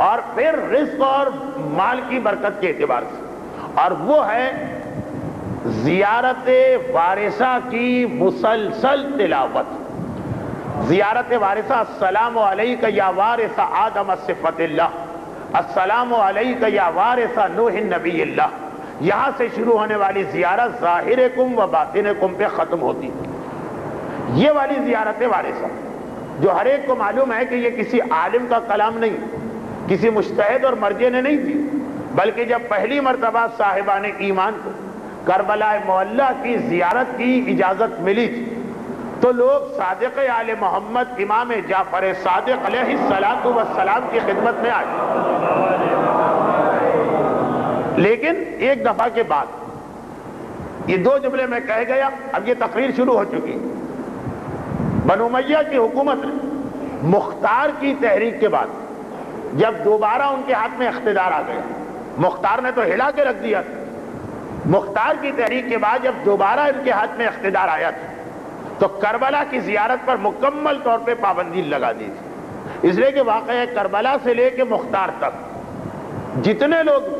اور پھر رزق اور مال کی برکت کے اعتبار سے، اور وہ ہے زیارت وارثہ کی مسلسل تلاوت۔ زیارت وارثہ، السلام علیک یا وارث آدم صفت اللہ، السلام علیک یا وارث نوح نبی اللہ، یہاں سے شروع ہونے والی زیارت ظاہرکم و باطنکم پہ ختم ہوتی۔ یہ والی زیارت وارثہ جو ہر ایک کو معلوم ہے کہ یہ کسی عالم کا کلام نہیں، کسی مجتہد اور مرجع نے نہیں دی، بلکہ جب پہلی مرتبہ صاحبان ایمان کو کربلا معلیٰ کی زیارت کی اجازت ملی تھی تو لوگ صادق آل محمد امام جعفر صادق علیہ الصلاۃ والسلام کی خدمت میں آئے۔ لیکن ایک دفعہ کے بعد یہ دو جملے میں کہہ گیا، اب یہ تقریر شروع ہو چکی۔ بنو امیہ کی حکومت نے مختار کی تحریک کے بعد جب دوبارہ ان کے ہاتھ میں اقتدار آ گیا، مختار نے تو ہلا کے رکھ دیا تھا، مختار کی تحریک کے بعد جب دوبارہ ان کے ہاتھ میں اقتدار آیا تھا تو کربلا کی زیارت پر مکمل طور پہ پابندی لگا دی تھی، اس لیے کہ واقعہ کربلا سے لے کے مختار تک جتنے لوگ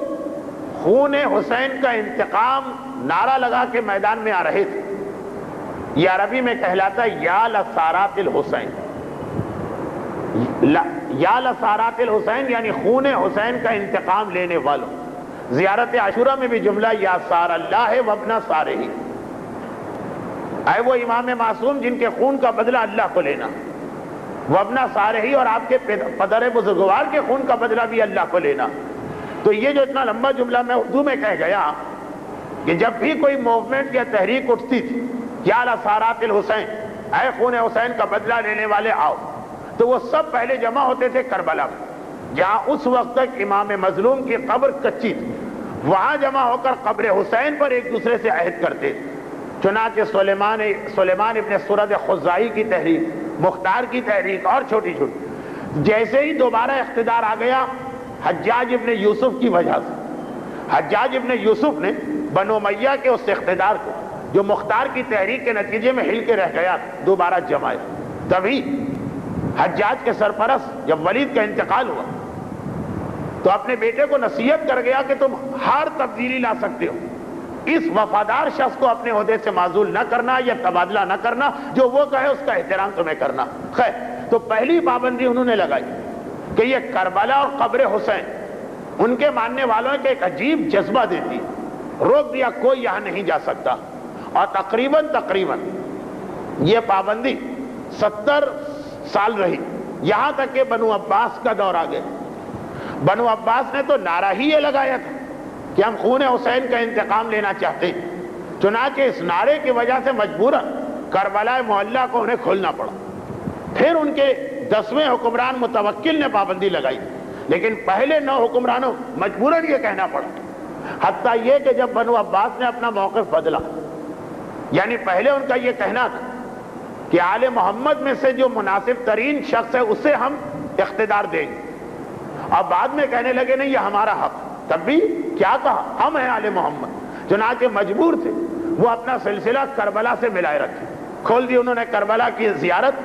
خون حسین کا انتقام نعرہ لگا کے میدان میں آ رہے تھے، یہ عربی میں کہلاتا ہے یا لسارات الحسین، یا لسارات الحسین یعنی خون حسین کا انتقام لینے والوں۔ زیارت عاشورہ میں بھی جملہ یا سار اللہ وابن سارہ، اے وہ امام معصوم جن کے خون کا بدلہ اللہ کو لینا، وابن سارہ اور آپ کے پدر بزرگوار کے خون کا بدلہ بھی اللہ کو لینا۔ تو یہ جو اتنا لمبا جملہ میں اردو میں کہہ گیا کہ جب بھی کوئی موومنٹ یا تحریک اٹھتی تھی، یا لسارات الحسین، اے خون حسین کا بدلہ لینے والے آؤ، تو وہ سب پہلے جمع ہوتے تھے کربلا میں، جہاں اس وقت تک امام مظلوم کی قبر کچی تھی، وہاں جمع ہو کر قبر حسین پر ایک دوسرے سے عہد کرتے تھے۔ چنانچہ سلیمان ابن سرد خزائی کی تحریک، مختار کی تحریک اور چھوٹی چھوٹی، جیسے ہی دوبارہ اقتدار آ گیا حجاج ابن یوسف کی وجہ سے، حجاج ابن یوسف نے بنو امیہ کے اس اقتدار کو جو مختار کی تحریک کے نتیجے میں ہل کے رہ گیا دوبارہ جمائے۔ تبھی حجاج کے سرپرست جب ولید کا انتقال ہوا تو اپنے بیٹے کو نصیحت کر گیا کہ تم ہر تبدیلی لا سکتے ہو، اس وفادار شخص کو اپنے عہدے سے معزول نہ کرنا یا تبادلہ نہ کرنا، جو وہ کہے اس کا احترام تمہیں کرنا۔ خیر، تو پہلی پابندی انہوں نے لگائی کہ یہ کربلا اور قبر حسین ان کے ماننے والوں کے ایک عجیب جذبہ دیتی، روک دیا کوئی یہاں نہیں جا سکتا، اور تقریباً یہ پابندی 70 سال رہی، یہاں تک کہ بنو عباس کا دور آ گیا۔ بنو عباس نے تو نعرہ ہی یہ لگایا تھا کہ ہم خون حسین کا انتقام لینا چاہتے ہیں، چنانچہ اس نعرے کی وجہ سے مجبوراً کربلا معلیٰ کو انہیں کھولنا پڑا۔ پھر ان کے 10ویں حکمران متوکل نے پابندی لگائی، لیکن پہلے 9 حکمرانوں مجبوراً یہ کہنا پڑا، حتیٰ یہ کہ جب بنو عباس نے اپنا موقف بدلا، یعنی پہلے ان کا یہ کہنا تھا کہ آل محمد میں سے جو مناسب ترین شخص ہے اسے ہم اقتدار دیں گے، اور بعد میں کہنے لگے نہیں یہ ہمارا حق۔ تب بھی کیا کہا، ہم ہیں آل محمد، چنانچہ مجبور تھے وہ اپنا سلسلہ کربلا سے ملائے رکھے۔ کھول دی انہوں نے کربلا کی زیارت،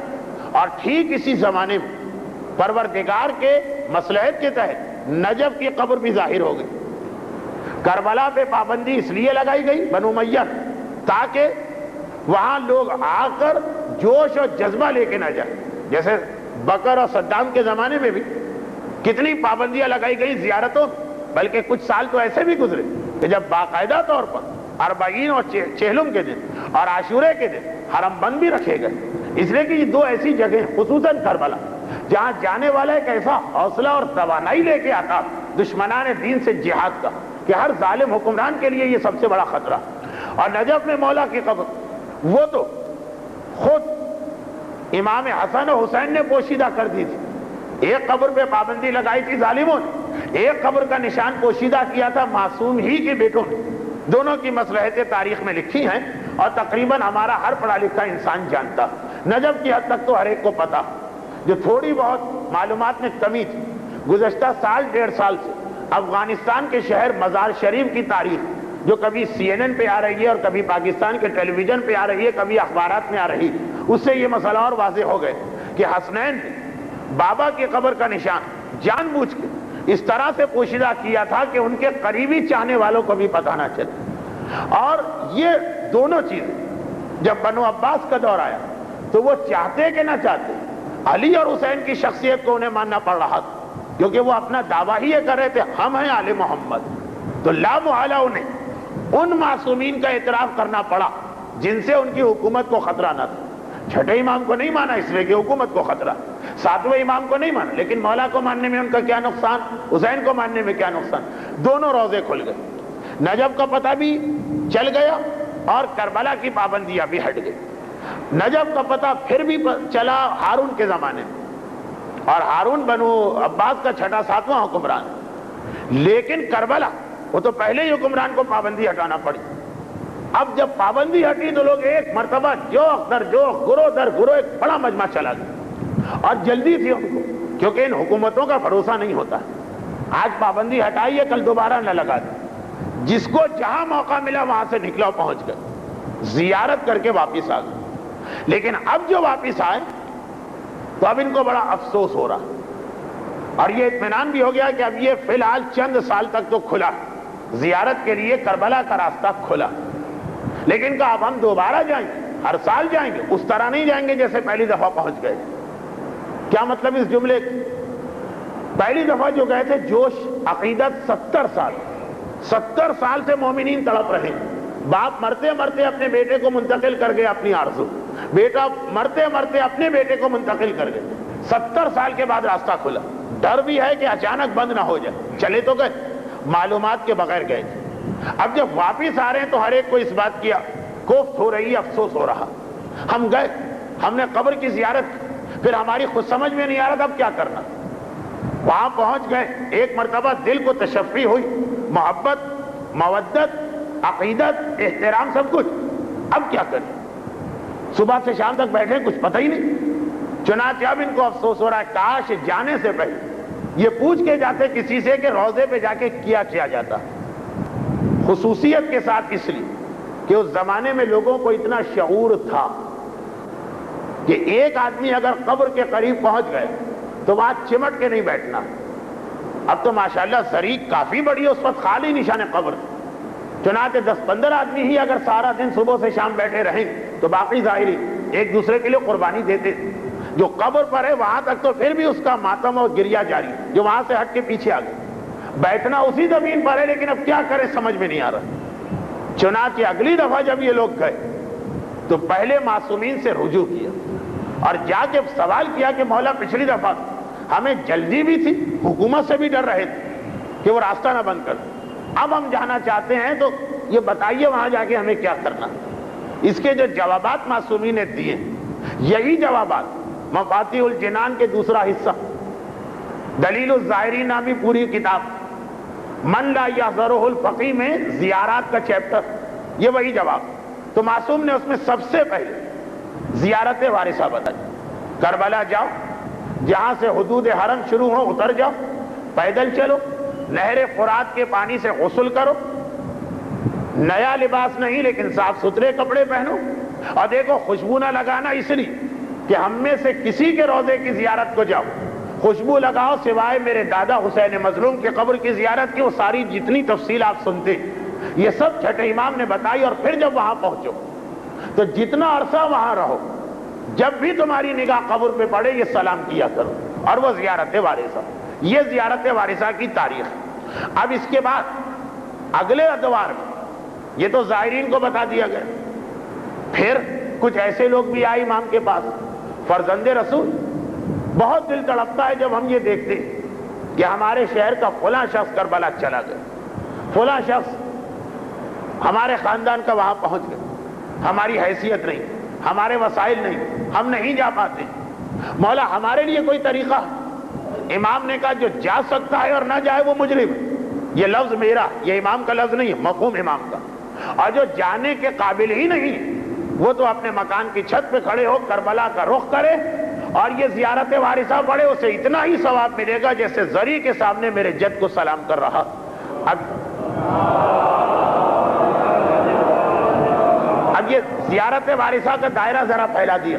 اور ٹھیک اسی زمانے میں پروردگار کے مصلحت کے تحت نجف کی قبر بھی ظاہر ہو گئی۔ کربلا پہ پابندی اس لیے لگائی گئی بنو امیہ تاکہ وہاں لوگ آ کر جوش اور جذبہ لے کے نہ جائیں، جیسے بکر اور صدام کے زمانے میں بھی کتنی پابندیاں لگائی گئی زیارتوں میں، بلکہ کچھ سال تو ایسے بھی گزرے کہ جب باقاعدہ طور پر 40 اور چہلم کے دن اور عاشورے کے دن حرم بند بھی رکھے گئے، اس لیے کہ یہ 2 ایسی جگہیں خصوصاً کربلا جہاں جانے والا ایک ایسا حوصلہ اور توانائی لے کے آتا دشمنان دین سے جہاد کا کہ ہر ظالم حکمران کے لیے یہ سب سے بڑا خطرہ۔ اور نجف میں مولا کی قبر وہ تو خود امام حسن و حسین نے پوشیدہ کر دی تھی، ایک قبر پہ پابندی لگائی تھی ظالموں نے، ایک قبر کا نشان پوشیدہ کیا تھا معصوم ہی کے بیٹوں نے۔ دونوں کی مصلحتیں تاریخ میں لکھی ہیں اور تقریباً ہمارا ہر پڑھا لکھا انسان جانتا۔ نجف کی حد تک تو ہر ایک کو پتا، جو تھوڑی بہت معلومات میں کمی تھی گزشتہ سال 1.5 سال سے افغانستان کے شہر مزار شریف کی تاریخ جو کبھی CNN پہ آ رہی ہے اور کبھی پاکستان کے ٹیلی ویژن پہ آ رہی ہے، کبھی اخبارات میں آ رہی ہے، اس سے یہ مسئلہ اور واضح ہو گئے کہ حسنین بابا کی قبر کا نشان جان بوجھ کے اس طرح سے پوشیدہ کیا تھا کہ ان کے قریبی چاہنے والوں کو بھی پتہ نہ چلے. اور یہ دونوں چیزیں جب بنو عباس کا دور آیا تو وہ چاہتے کہ نہ چاہتے علی اور حسین کی شخصیت کو انہیں ماننا پڑ رہا تھا, کیونکہ وہ اپنا دعویٰ ہی یہ کر رہے تھے ہم ہیں آل محمد. تو لا محالہ انہیں ان معصومین کا اعتراف کرنا پڑا جن سے ان کی حکومت کو خطرہ نہ تھا. چھٹے امام کو نہیں مانا اس لیے کہ حکومت کو خطرہ, ساتویں امام کو نہیں مانا, لیکن مولا کو ماننے میں ان کا کیا نقصان, حسین کو ماننے میں کیا نقصان. دونوں روزے کھل گئے, نجف کا پتہ بھی چل گیا اور کربلا کی پابندیاں بھی ہٹ گئی. نجف کا پتہ پھر بھی چلا ہارون کے زمانے میں, اور ہارون بنو عباس کا چھٹا ساتواں حکمران, لیکن کربلا وہ تو پہلے ہی حکمران کو پابندی ہٹانا پڑی. اب جب پابندی ہٹی تو لوگ ایک مرتبہ جوخ در جوخ گروہ در گروہ ایک بڑا مجمع چلا گیا, اور جلدی تھی ان کو کیونکہ ان حکومتوں کا بھروسہ نہیں ہوتا. آج پابندی ہٹائی ہے کل دوبارہ نہ لگا دیں, جس کو جہاں موقع ملا وہاں سے نکلا پہنچ گئے, زیارت کر کے واپس آ گئے. لیکن اب جو واپس آئے تو اب ان کو بڑا افسوس ہو رہا, اور یہ اطمینان بھی ہو گیا کہ اب یہ فی الحال چند سال تک تو کھلا, زیارت کے لیے کربلا کا راستہ کھلا, لیکن کہا اب ہم دوبارہ جائیں گے, ہر سال جائیں گے, اس طرح نہیں جائیں گے جیسے پہلی دفعہ پہنچ گئے. کیا مطلب اس جملے, پہلی دفعہ جو گئے تھے جوش عقیدت 70 سال سے مومنین تڑپ رہے. باپ مرتے مرتے اپنے بیٹے کو منتقل کر گئے اپنی آرزو, بیٹا مرتے مرتے اپنے بیٹے کو منتقل کر گئے. 70 سال کے بعد راستہ کھلا. ڈر بھی ہے کہ اچانک بند نہ ہو جائے, چلے تو گئے, معلومات کے بغیر گئے. اب جب واپس آ رہے ہیں تو ہر ایک کو اس بات کی کوفت ہو رہی ہے, افسوس ہو رہا, ہم گئے, ہم نے قبر کی زیارت کی, پھر ہماری خود سمجھ میں نہیں آ رہا تھا اب کیا کرنا. وہاں پہنچ گئے, ایک مرتبہ دل کو تشفی ہوئی, محبت, مودت, عقیدت, احترام, سب کچھ. اب کیا کریں, صبح سے شام تک بیٹھے کچھ پتہ ہی نہیں. چنانچہ اب ان کو افسوس ہو رہا ہے کاش جانے سے پہلے یہ پوچھ کے جاتے کسی سے کہ روضے پہ جا کے کیا جاتا. خصوصیت کے ساتھ اس لیے کہ اس زمانے میں لوگوں کو اتنا شعور تھا کہ ایک آدمی اگر قبر کے قریب پہنچ گئے تو وہاں چمٹ کے نہیں بیٹھنا. اب تو ماشاءاللہ سریح کافی بڑی ہے, اس وقت خالی نشان قبر. چنانچہ 10-15 آدمی ہی اگر سارا دن صبح سے شام بیٹھے رہیں تو باقی ظاہری ایک دوسرے کے لیے قربانی دیتے. جو قبر پر ہے وہاں تک تو پھر بھی اس کا ماتم اور گریہ جاری, جو وہاں سے ہٹ کے پیچھے آ گئے. بیٹھنا اسی زمین پر ہے لیکن اب کیا کرے سمجھ میں نہیں آ رہا. چنانچہ اگلی دفعہ جب یہ لوگ گئے تو پہلے معصومین سے رجوع کیا اور جا کے سوال کیا کہ مولا پچھلی دفعہ ہمیں جلدی بھی تھی, حکومت سے بھی ڈر رہے تھے کہ وہ راستہ نہ بند کر, اب ہم جانا چاہتے ہیں تو یہ بتائیے وہاں جا کے ہمیں کیا کرنا. اس کے جو جوابات معصومین نے دیے, یہی جوابات مفاتیح الجنان کے دوسرا حصہ, دلیل الظاہرین نامی پوری کتاب, من لا یحضرہ الفقیہ میں زیارات کا چیپٹر, یہ وہی جواب. تو معصوم نے اس میں سب سے پہلے زیارت وارثہ بتائی. کربلا جاؤ, جہاں سے حدود حرم شروع ہو اتر جاؤ, پیدل چلو, نہر فرات کے پانی سے غسل کرو, نیا لباس نہیں لیکن صاف ستھرے کپڑے پہنو, اور دیکھو خوشبو نہ لگانا اس لیے کہ ہم میں سے کسی کے روضے کی زیارت کو جاؤ خوشبو لگاؤ سوائے میرے دادا حسین مظلوم کے قبر کی زیارت کی. وہ ساری جتنی تفصیل آپ سنتے یہ سب چھٹے امام نے بتائی. اور پھر جب وہاں پہنچو تو جتنا عرصہ وہاں رہو, جب بھی تمہاری نگاہ قبر پہ پڑے یہ سلام کیا کرو, اور وہ زیارت وارثہ. یہ زیارت وارثہ کی تاریخ. اب اس کے بعد اگلے ادوار میں یہ تو زائرین کو بتا دیا گیا, پھر کچھ ایسے لوگ بھی آئے امام کے پاس, فرزند رسول. بہت دل تڑپتا ہے جب ہم یہ دیکھتے کہ ہمارے شہر کا فلاں شخص کربلا چلا گیا, فلاں شخص ہمارے خاندان کا وہاں پہنچ گیا, ہماری حیثیت نہیں, ہمارے وسائل نہیں, ہم نہیں جا پاتے. مولا ہمارے لیے کوئی طریقہ. امام نے کہا جو جا سکتا ہے اور نہ جائے وہ مجرم. یہ لفظ میرا, یہ امام کا لفظ نہیں ہے, مفہوم امام کا. اور جو جانے کے قابل ہی نہیں وہ تو اپنے مکان کی چھت پہ کھڑے ہو کربلا کا رخ کرے اور یہ زیارت وارثہ پڑھے, اسے اتنا ہی ثواب ملے گا جیسے زری کے سامنے میرے جد کو سلام کر رہا. اب یہ زیارت وارثہ کا دائرہ ذرا پھیلا دیا.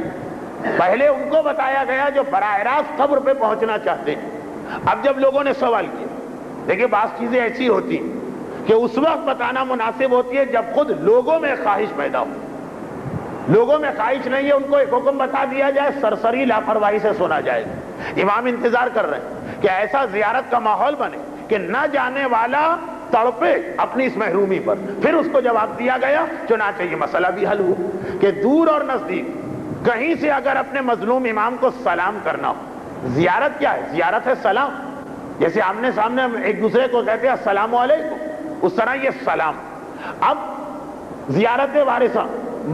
پہلے ان کو بتایا گیا جو براہ راست قبر پہ پہنچنا چاہتے ہیں, اب جب لوگوں نے سوال کیا، دیکھیں بعض چیزیں ایسی ہوتی ہیں کہ اس وقت بتانا مناسب ہوتی ہے جب خود لوگوں میں خواہش پیدا ہو. لوگوں میں خواہش نہیں ہے، ان کو ایک حکم بتا دیا جائے، سرسری لاپرواہی سے سنا جائے گا. امام انتظار کر رہے ہیں کہ ایسا زیارت کا ماحول بنے کہ نہ جانے والا تڑپے اپنی اس محرومی پر. پھر اس کو جواب دیا گیا، چنانچہ یہ مسئلہ بھی حل ہوا کہ دور اور نزدیک کہیں سے اگر اپنے مظلوم امام کو سلام کرنا ہو. زیارت کیا ہے؟ زیارت ہے سلام. جیسے آمنے سامنے ہم ایک دوسرے کو کہتے ہیں السلام علیکم، اس طرح یہ سلام. اب زیارت وارثہ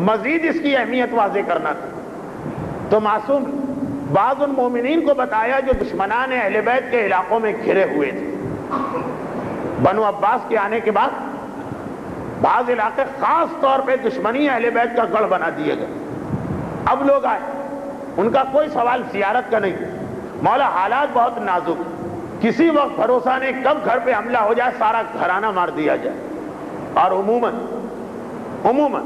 مزید اس کی اہمیت واضح کرنا تھی تو معصوم بعض ان مومنین کو بتایا جو دشمنان اہل بیت کے علاقوں میں گھرے ہوئے تھے. بنو عباس کے آنے کے بعد بعض علاقے خاص طور پہ دشمنی اہل بیت کا گڑھ بنا دیے گئے. اب لوگ آئے، ان کا کوئی سوال زیارت کا نہیں. مولا حالات بہت نازک، کسی وقت بھروسہ نہیں کب گھر پہ حملہ ہو جائے، سارا گھرانہ مار دیا جائے. اور عموماً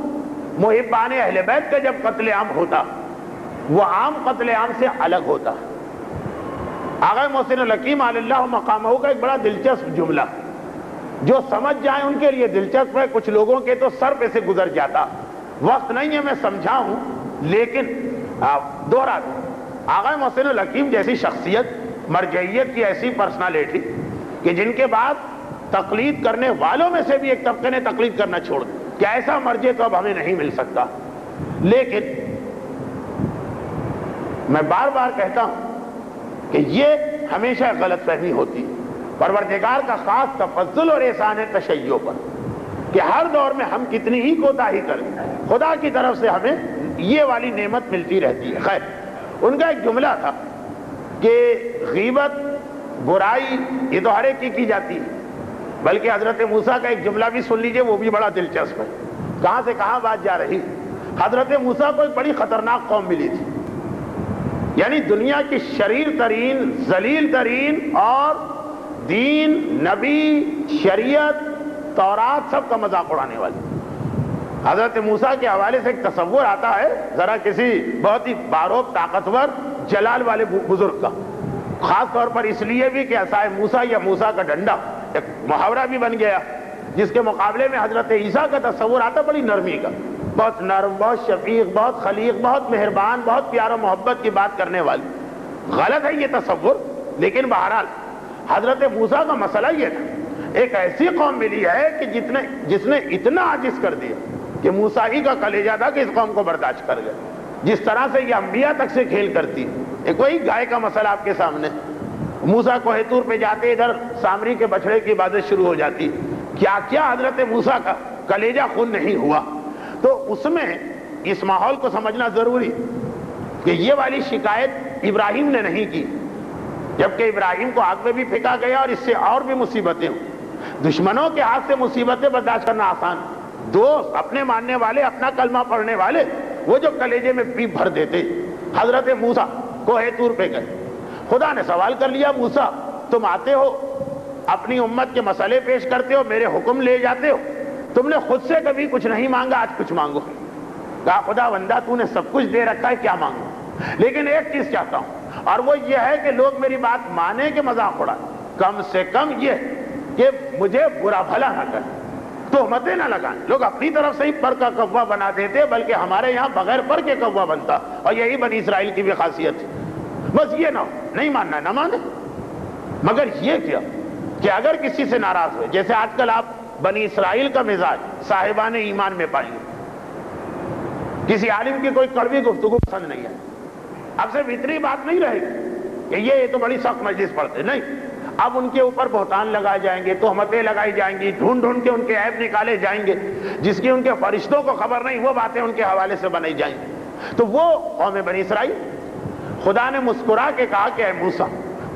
محبان اہل بیت کا جب قتل عام ہوتا وہ عام قتل عام سے الگ ہوتا. آغا محسن الحکیم علی اللہ مقامہ کا ایک بڑا دلچسپ جملہ جو سمجھ جائیں ان کے لیے دلچسپ ہے، کچھ لوگوں کے تو سر پہ سے گزر جاتا. وقت نہیں ہے میں سمجھاؤں، لیکن دوہرا دوں. آغا محسن الحکیم جیسی شخصیت، مرجعیت کی ایسی پرسنالٹی کہ جن کے بعد تقلید کرنے والوں میں سے بھی ایک طبقے نے تقلید کرنا چھوڑ دی کہ ایسا مرجع تو اب ہمیں نہیں مل سکتا. لیکن میں بار بار کہتا ہوں کہ یہ ہمیشہ غلط فہمی ہوتی ہے. پروردگار کا خاص تفضل اور احسان ہے تشیع پر کہ ہر دور میں ہم کتنی ہی کوتاہی کریں، خدا کی طرف سے ہمیں یہ والی نعمت ملتی رہتی ہے. خیر، ان کا ایک جملہ تھا کہ غیبت، برائی یہ تو ہر ایک کی جاتی ہے، بلکہ حضرت موسیٰ کا ایک جملہ بھی سن لیجئے، وہ بھی بڑا دلچسپ ہے. کہاں سے کہاں بات جا رہی. حضرت موسیٰ کو ایک بڑی خطرناک قوم ملی تھی، یعنی دنیا کی شریر ترین، ذلیل ترین، اور دین، نبی، شریعت، تورات سب کا مذاق اڑانے والی. حضرت موسیٰ کے حوالے سے ایک تصور آتا ہے ذرا کسی بہت ہی باروب طاقتور جلال والے بزرگ کا، خاص طور پر اس لیے بھی کہ عصائے موسیٰ یا موسیٰ کا ڈنڈا ایک محاورہ بھی بن گیا، جس کے مقابلے میں حضرت عیسیٰ کا تصور آتا بڑی نرمی کا، بہت نرم، بہت شفیق، بہت خلیق، بہت مہربان، بہت پیار و محبت کی بات کرنے والی. غلط ہے یہ تصور، لیکن بہرحال حضرت موسیٰ کا مسئلہ یہ تھا، ایک ایسی قوم ملی ہے کہ جس نے اتنا عاجز کر دیا کہ موسیٰ ہی کا کلیجہ تھا کہ اس قوم کو برداشت کر گئے. جس طرح سے یہ انبیاء تک سے کھیل کرتی. ایک وہی گائے کا مسئلہ آپ کے سامنے، موسیٰ کوہ طور پہ جاتے ادھر سامری کے بچڑے کی عبادت شروع ہو جاتی. کیا کیا حضرت موسیٰ کا کلیجہ خون نہیں ہوا. تو اس میں اس ماحول کو سمجھنا ضروری کہ یہ والی شکایت ابراہیم نے نہیں کی، جبکہ ابراہیم کو آگ میں بھی پھینکا گیا اور اس سے اور بھی مصیبتیں ہوئی. دشمنوں کے ہاتھ سے مصیبتیں برداشت کرنا آسان، دوست، اپنے ماننے والے، اپنا کلمہ پڑھنے والے، وہ جو کلیجے میں پیپ بھر دیتے. حضرت موسیٰ کوہ طور پہ گئے، خدا نے سوال کر لیا، موسیٰ تم آتے ہو اپنی امت کے مسئلے پیش کرتے ہو، میرے حکم لے جاتے ہو، تم نے خود سے کبھی کچھ نہیں مانگا، آج کچھ مانگو. کہا خدا بندہ تو نے سب کچھ دے رکھا ہے، کیا مانگو. لیکن ایک چیز چاہتا ہوں، اور وہ یہ ہے کہ لوگ میری بات مانے کہ مذاق اڑائیں. کم سے کم یہ کہ مجھے برا بھلا نہ کریں، تہمتیں نہ لگائیں. لوگ اپنی طرف سے ہی پر کا کوا بنا دیتے، بلکہ ہمارے یہاں بغیر پر کے کوا بنتا، اور یہی بنی اسرائیل کی بھی خاصیت ہے. بس یہ نہ ہو، نہیں ماننا نہ مانے، مگر یہ کیا کہ اگر کسی سے ناراض ہوئے، جیسے آج کل آپ بنی اسرائیل کا مزاج صاحبان ایمان میں پائیں گے. کسی عالم کی کوئی کڑوی گفتگو پسند نہیں ہے، اب صرف اتنی بات نہیں رہے گی کہ یہ تو بڑی سخت مجلس پڑھتے، نہیں، اب ان کے اوپر بہتان لگائے جائیں گے، تہمتیں لگائی جائیں گی، ڈھونڈ ڈھونڈ کے ان کے عیب نکالے جائیں گے، جس کی ان کے فرشتوں کو خبر نہیں، وہ باتیں ان کے حوالے سے بنائی جائیں گی. تو وہ قوم بنی اسرائیل، خدا نے مسکرا کے کہا کہ اے موسیٰ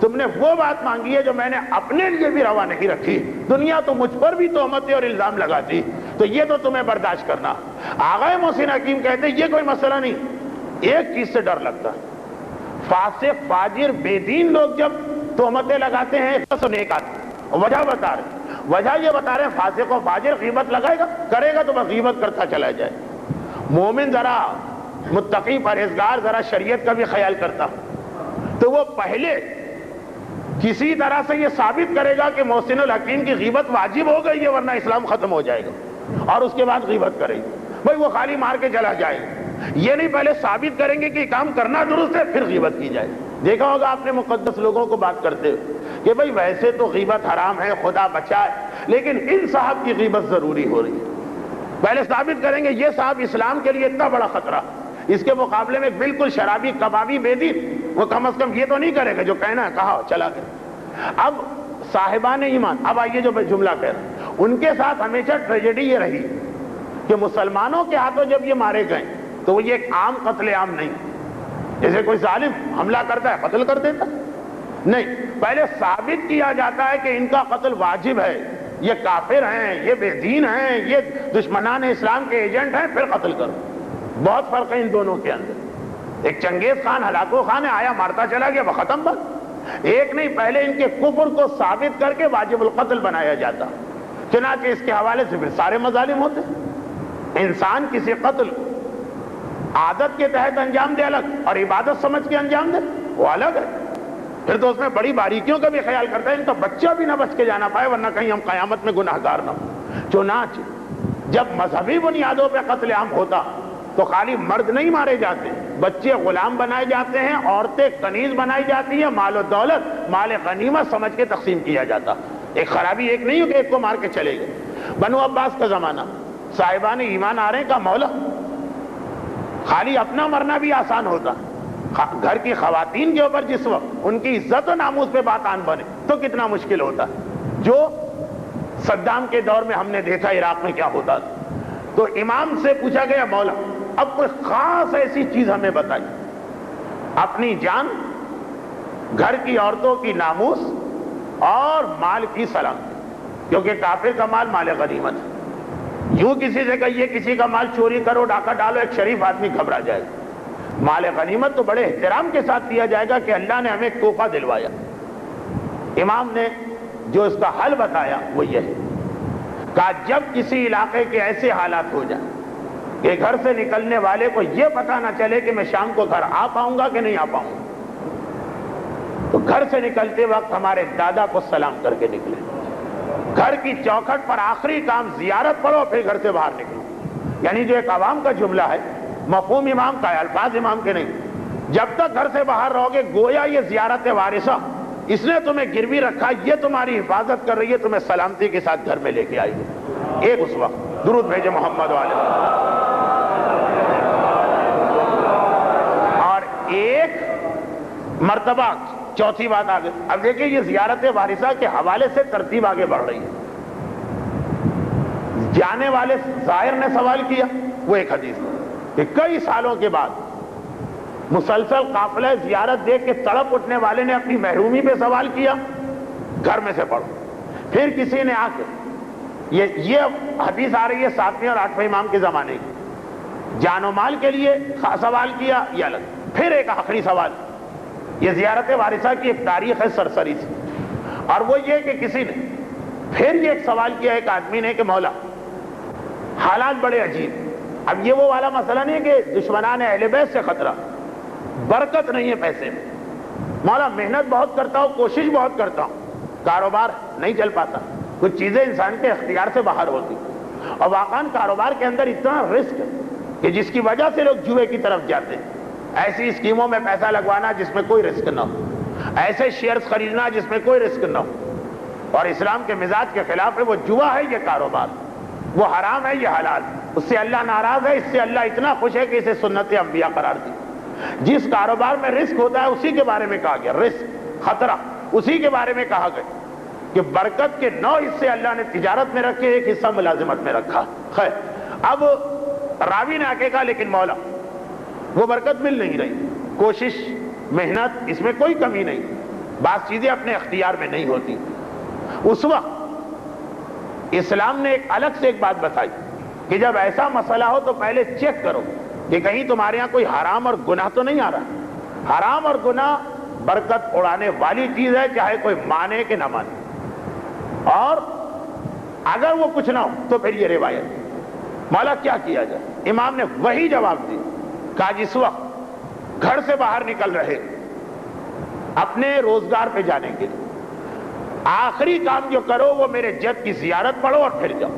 تم نے وہ بات مانگی ہے جو میں نے اپنے لیے بھی روا نہیں رکھی، دنیا تو مجھ پر بھی تہمتیں اور الزام لگاتی، تو یہ تو تمہیں برداشت کرنا. آغا محسن حکیم کہتے ہیں یہ کوئی مسئلہ نہیں، ایک چیز سے ڈر لگتا ہے، فاسق، فاجر، بے دین لوگ جب تہمتیں لگاتے ہیں تو نیک آتے. وجہ بتا رہے، وجہ یہ بتا رہے فاسق و فاجر غیبت لگائے گا، کرے گا تو بس غیبت کرتا چلا جائے. مومن ذرا متقی پرہیزگار ذرا شریعت کا بھی خیال کرتا، تو وہ پہلے کسی طرح سے یہ ثابت کرے گا کہ محسن الحکیم کی غیبت واجب ہو گئی ہے ورنہ اسلام ختم ہو جائے گا، اور اس کے بعد غیبت کرے گی، بھائی وہ خالی مار کے چلا جائے گا، یہ نہیں پہلے ثابت کریں گے کہ کام کرنا درست ہے پھر غیبت کی جائے۔ دیکھا ہوگا آپ نے مقدس لوگوں کو بات کرتے ہوئے کہ بھائی ویسے تو غیبت حرام ہے، خدا بچائے، لیکن ان صاحب کی غیبت ضروری ہو رہی ہے۔ پہلے ثابت کریں گے یہ صاحب اسلام کے لیے اتنا بڑا خطرہ، اس کے مقابلے میں بالکل شرابی کبابی بے دین، وہ کم از کم یہ تو نہیں کرے گا جو کہنا ہے کہا چلا گیا۔ اب صاحبان ایمان، اب آئیے جو میں جملہ کہہ رہا ہوں، ان کے ساتھ ہمیشہ ٹریجڈی یہ رہی کہ مسلمانوں کے ہاتھوں جب یہ مارے گئے تو وہ یہ ایک عام قتل عام نہیں، جیسے کوئی ظالم حملہ کرتا ہے قتل کر دیتا نہیں، پہلے ثابت کیا جاتا ہے کہ ان کا قتل واجب ہے، یہ کافر ہیں، یہ بے دین ہیں، یہ دشمنان اسلام کے ایجنٹ ہیں، پھر قتل کرو۔ بہت فرق ہے ان دونوں کے اندر۔ ایک چنگیز خان ہلاکو خان ہے، آیا مارتا چلا گیا، وہ ختم بات۔ ایک نہیں، پہلے ان کے کفر کو ثابت کر کے واجب القتل بنایا جاتا، چنانچہ اس کے حوالے سے پھر سارے مظالم ہوتے۔ انسان کسی قتل عادت کے تحت انجام دے الگ، اور عبادت سمجھ کے انجام دے وہ الگ ہے، پھر تو اس میں بڑی باریکیوں کا بھی خیال کرتا ہے، ان کا بچہ بھی نہ بچ کے جانا پائے ورنہ کہیں ہم قیامت میں گناہگار نہ ہوں۔ چنانچہ جب مذہبی بنیادوں پہ قتل عام ہوتا تو خالی مرد نہیں مارے جاتے، بچے غلام بنائے جاتے ہیں، عورتیں کنیز بنائی جاتی ہیں، مال و دولت مال غنیمت سمجھ کے تقسیم کیا جاتا۔ ایک خرابی ایک نہیں ہو کہ ایک کو مار کے چلے گئے۔ بنو عباس کا زمانہ، صاحبان ایمان آ رہے ہیں کا مولا، خالی اپنا مرنا بھی آسان ہوتا، گھر کی خواتین کے اوپر جس وقت ان کی عزت و ناموس پہ بات آن بنے تو کتنا مشکل ہوتا، جو صدام کے دور میں ہم نے دیکھا عراق میں کیا ہوتا تھا۔ تو امام سے پوچھا گیا مولا اب کوئی خاص ایسی چیز ہمیں بتائی، اپنی جان، گھر کی عورتوں کی ناموس اور مال کی سلامتی، کیونکہ کافر کا مال مال غنیمت ہے۔ یوں کسی سے کہیے کسی کا مال چوری کرو، ڈاکہ ڈالو، ایک شریف آدمی گھبرا جائے گا۔ مال غنیمت تو بڑے احترام کے ساتھ دیا جائے گا کہ اللہ نے ہمیں تحفہ دلوایا۔ امام نے جو اس کا حل بتایا وہ یہ ہے، کہا جب کسی علاقے کے ایسے حالات ہو جائیں کہ گھر سے نکلنے والے کو یہ پتہ نہ چلے کہ میں شام کو گھر آ پاؤں گا کہ نہیں آ پاؤں گا، تو گھر سے نکلتے وقت ہمارے دادا کو سلام کر کے نکلے، گھر کی چوکھٹ پر آخری کام زیارت پڑھو پھر گھر سے باہر نکلو۔ یعنی جو ایک عوام کا جملہ ہے، مفہوم امام کا ہے، الفاظ امام کے نہیں، جب تک گھر سے باہر رہو گے گویا یہ زیارت وارثہ، اس نے تمہیں گروی رکھا، یہ تمہاری حفاظت کر رہی ہے، تمہیں سلامتی کے ساتھ گھر میں لے کے آئی ہے۔ ایک اس وقت درود بھیجے محمد والے، اور ایک مرتبہ چوتھی بات آگے۔ اب دیکھیں یہ زیارت وارثہ کے حوالے سے ترتیب آگے بڑھ رہی ہے۔ جانے والے زائر نے سوال کیا، وہ ایک حدیث کہ کئی سالوں کے بعد مسلسل قافلہ زیارت دیکھ کے تڑپ اٹھنے والے نے اپنی محرومی پہ سوال کیا، گھر میں سے پڑھو۔ پھر کسی نے آ کے یہ حدیث آ رہی ہے 7ویں اور 8ویں امام کے زمانے کی، جان و مال کے لیے سوال کیا یہ الگ۔ پھر ایک آخری سوال، یہ زیارت وارثہ کی ایک تاریخ ہے سرسری سی، اور وہ یہ کہ کسی نے پھر یہ ایک سوال کیا ایک آدمی نے کہ مولا حالات بڑے عجیب، اب یہ وہ والا مسئلہ نہیں ہے کہ دشمنان اہل بیت سے خطرہ، برکت نہیں ہے پیسے میں، مولا محنت بہت کرتا ہوں، کوشش بہت کرتا ہوں، کاروبار نہیں چل پاتا، کچھ چیزیں انسان کے اختیار سے باہر ہوتی، اور واقعاً کاروبار کے اندر اتنا رسک ہے کہ جس کی وجہ سے لوگ جوئے کی طرف جاتے ہیں۔ ایسی اسکیموں میں پیسہ لگوانا جس میں کوئی رسک نہ ہو، ایسے شیئرز خریدنا جس میں کوئی رسک نہ ہو، اور اسلام کے مزاج کے خلاف ہے، وہ جوا ہے یہ کاروبار، وہ حرام ہے یہ حلال، اس سے اللہ ناراض ہے، اس سے اللہ اتنا خوش ہے کہ اسے سنت انبیاء قرار دی۔ جس کاروبار میں رسک ہوتا ہے اسی کے بارے میں کہا گیا، رسک خطرہ اسی کے بارے میں کہا گیا کہ برکت کے 9 حصے اللہ نے تجارت میں رکھے، ایک حصہ ملازمت میں رکھا۔ خیر، اب راوی نے آ کے کہا لیکن مولا وہ برکت مل نہیں رہی، کوشش محنت اس میں کوئی کمی نہیں، بعض چیزیں اپنے اختیار میں نہیں ہوتی۔ اس وقت اسلام نے ایک الگ سے ایک بات بتائی کہ جب ایسا مسئلہ ہو تو پہلے چیک کرو کہ کہیں تمہارے ہاں کوئی حرام اور گناہ تو نہیں آ رہا۔ حرام اور گناہ برکت اڑانے والی چیز ہے، چاہے کوئی مانے کہ نہ مانے، اور اگر وہ کچھ نہ ہو تو پھر یہ روایت مولا کیا کیا جائے؟ امام نے وہی جواب دی، کہا جس وقت گھر سے باہر نکل رہے اپنے روزگار پہ جانے کے لیے، آخری کام جو کرو وہ میرے جد کی زیارت پڑھو اور پھر جاؤ،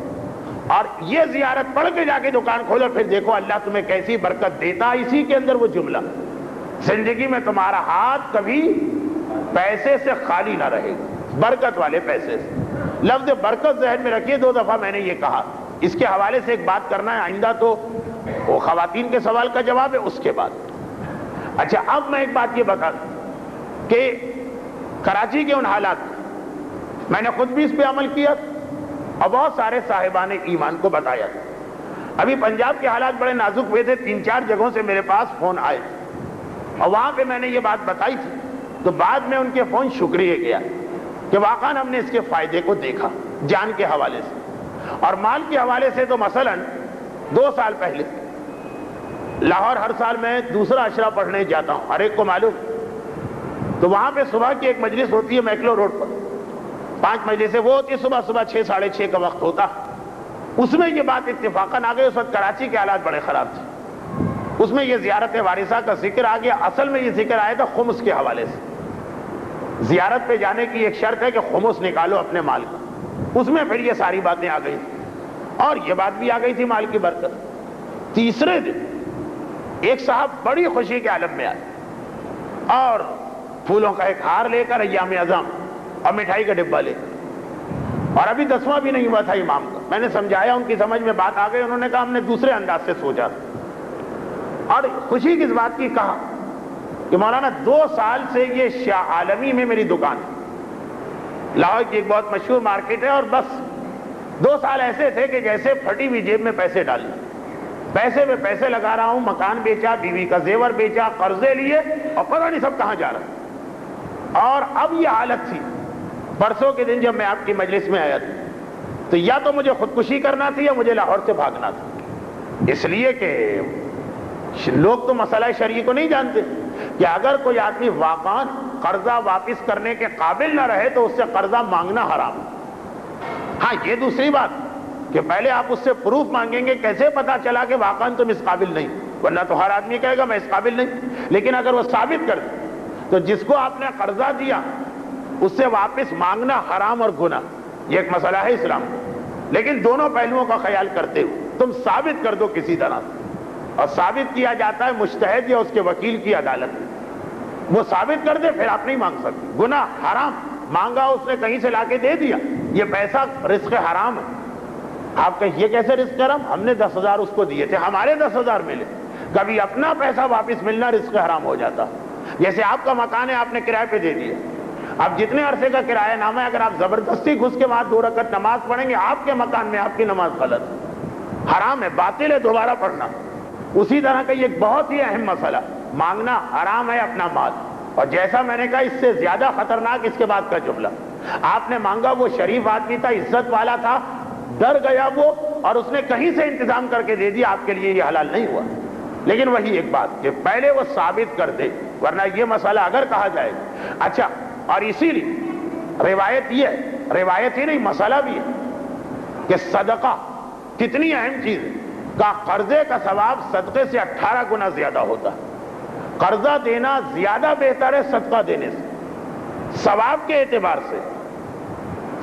اور یہ زیارت پڑھ کے جا کے دکان کھولو، پھر دیکھو اللہ تمہیں کیسی برکت دیتا۔ اسی کے اندر وہ جملہ، زندگی میں تمہارا ہاتھ کبھی پیسے سے خالی نہ رہے گا، برکت والے پیسے سے۔ لفظ برکت ذہن میں رکھیے، 2 دفعہ میں نے یہ کہا۔ اس کے حوالے سے ایک بات کرنا ہے آئندہ، تو وہ خواتین کے سوال کا جواب ہے اس کے بعد۔ اچھا، اب میں ایک بات یہ بتا دوں کہ کراچی کے ان حالات میں نے خود بھی اس پہ عمل کیا اور بہت سارے صاحبان ایمان کو بتایا۔ ابھی پنجاب کے حالات بڑے نازک ہوئے تھے، 3-4 جگہوں سے میرے پاس فون آئے اور وہاں پہ میں نے یہ بات بتائی تھی، تو بعد میں ان کے فون شکریہ کیا کہ واقعاً ہم نے اس کے فائدے کو دیکھا، جان کے حوالے سے اور مال کے حوالے سے۔ تو مثلاً 2 سال پہلے لاہور ہر سال میں دوسرا عشرہ پڑھنے جاتا ہوں، ہر ایک کو معلوم، تو وہاں پہ صبح کی ایک مجلس ہوتی ہے میکلو روڈ پر، 5 مجلسیں وہ ہوتی ہے، صبح 6 ساڑھے 6 کا وقت ہوتا۔ اس میں یہ بات اتفاقاً آ گئی، اس وقت کراچی کے حالات بڑے خراب تھے، اس میں یہ زیارت وارثہ کا ذکر آ گیا۔ اصل میں یہ ذکر آیا تھا خمس کے حوالے سے، زیارت پہ جانے کی ایک شرط ہے کہ خمس نکالو اپنے مال کا، اس میں پھر یہ ساری باتیں آ گئی اور یہ بات بھی آ گئی تھی مال کی برکت۔ تیسرے دن ایک صاحب بڑی خوشی کے عالم میں آئے اور پھولوں کا ایک ہار لے کر، ایام اعظم اور مٹھائی کا ڈبہ لے کر، اور ابھی 10واں بھی نہیں ہوا تھا امام کا۔ میں نے سمجھایا، ان کی سمجھ میں بات آ گئی، انہوں نے کہا ہم نے دوسرے انداز سے سوچا، اور خوشی کس بات کی کہا کہ مولانا 2 سال سے یہ شاہ عالمی میں میری دکان ہے، لاہور کی ایک بہت مشہور مارکیٹ ہے، اور بس 2 سال ایسے تھے کہ جیسے پھٹی ہوئی جیب میں پیسے ڈالے، پیسے میں پیسے لگا رہا ہوں، مکان بیچا، بیوی کا زیور بیچا، قرضے لیے اور پتہ نہیں سب کہاں جا رہا۔ اور اب یہ حالت تھی پرسوں کے دن جب میں آپ کی مجلس میں آیا تھا، تو یا تو مجھے خودکشی کرنا تھی یا مجھے لاہور سے بھاگنا تھا، اس لیے کہ لوگ تو مسئلہ شرعی کو نہیں جانتے کہ اگر کوئی آدمی واقعاً قرضہ واپس کرنے کے قابل نہ رہے تو اس سے قرضہ مانگنا حرام۔ ہاں، یہ دوسری بات کہ پہلے آپ اس سے پروف مانگیں گے، کیسے پتا چلا کہ واقعاً تم اس قابل نہیں، ورنہ تو ہر آدمی کہے گا میں اس قابل نہیں۔ لیکن اگر وہ ثابت کر دے تو جس کو آپ نے قرضہ دیا اس سے واپس مانگنا حرام اور گناہ، یہ ایک مسئلہ ہے اسلام کا۔ لیکن دونوں پہلوؤں کا خیال کرتے ہوئے تم ثابت کر دو کسی طرح سے، اور ثابت کیا جاتا ہے مجتہد یا اس کے وکیل کی عدالت میں، وہ ثابت کر دے پھر آپ نہیں مانگ سکتے۔ گناہ حرام، مانگا اس نے کہیں سے لا کے دے دیا، یہ پیسہ رزق حرام ہے۔ آپ کہیں یہ کیسے رزق حرام؟ ہم نے 10,000 اس کو دیے تھے، ہمارے 10,000 ملے۔ کبھی اپنا پیسہ واپس ملنا رزق حرام ہو جاتا۔ جیسے آپ کا مکان ہے، آپ نے کرائے پہ دے دیا، اب جتنے عرصے کا کرایہ نامہ ہے، اگر آپ زبردستی گھس کے وہاں 2 رکعت نماز پڑھیں گے، آپ کے مکان میں آپ کی نماز غلط ہے، حرام ہے، باطل ہے دوبارہ پڑھنا۔ اسی طرح کا یہ ایک بہت ہی اہم مسئلہ، مانگنا حرام ہے اپنا مال، اور جیسا میں نے کہا اس سے زیادہ خطرناک اس کے بعد کا جملہ، آپ نے مانگا، وہ شریف آدمی تھا، عزت والا تھا، ڈر گیا وہ اور اس نے کہیں سے انتظام کر کے دے دیا، آپ کے لیے یہ حلال نہیں ہوا۔ لیکن وہی ایک بات کہ پہلے وہ ثابت کر دے، ورنہ یہ مسئلہ اگر کہا جائے اچھا، اور اسی لیے روایت یہ ہے، روایت ہی نہیں مسئلہ بھی ہے کہ صدقہ کتنی اہم چیز ہے، کہ قرضے کا ثواب صدقے سے 18 گنا زیادہ ہوتا ہے۔ قرضہ دینا زیادہ بہتر ہے صدقہ دینے سے، ثواب کے اعتبار سے،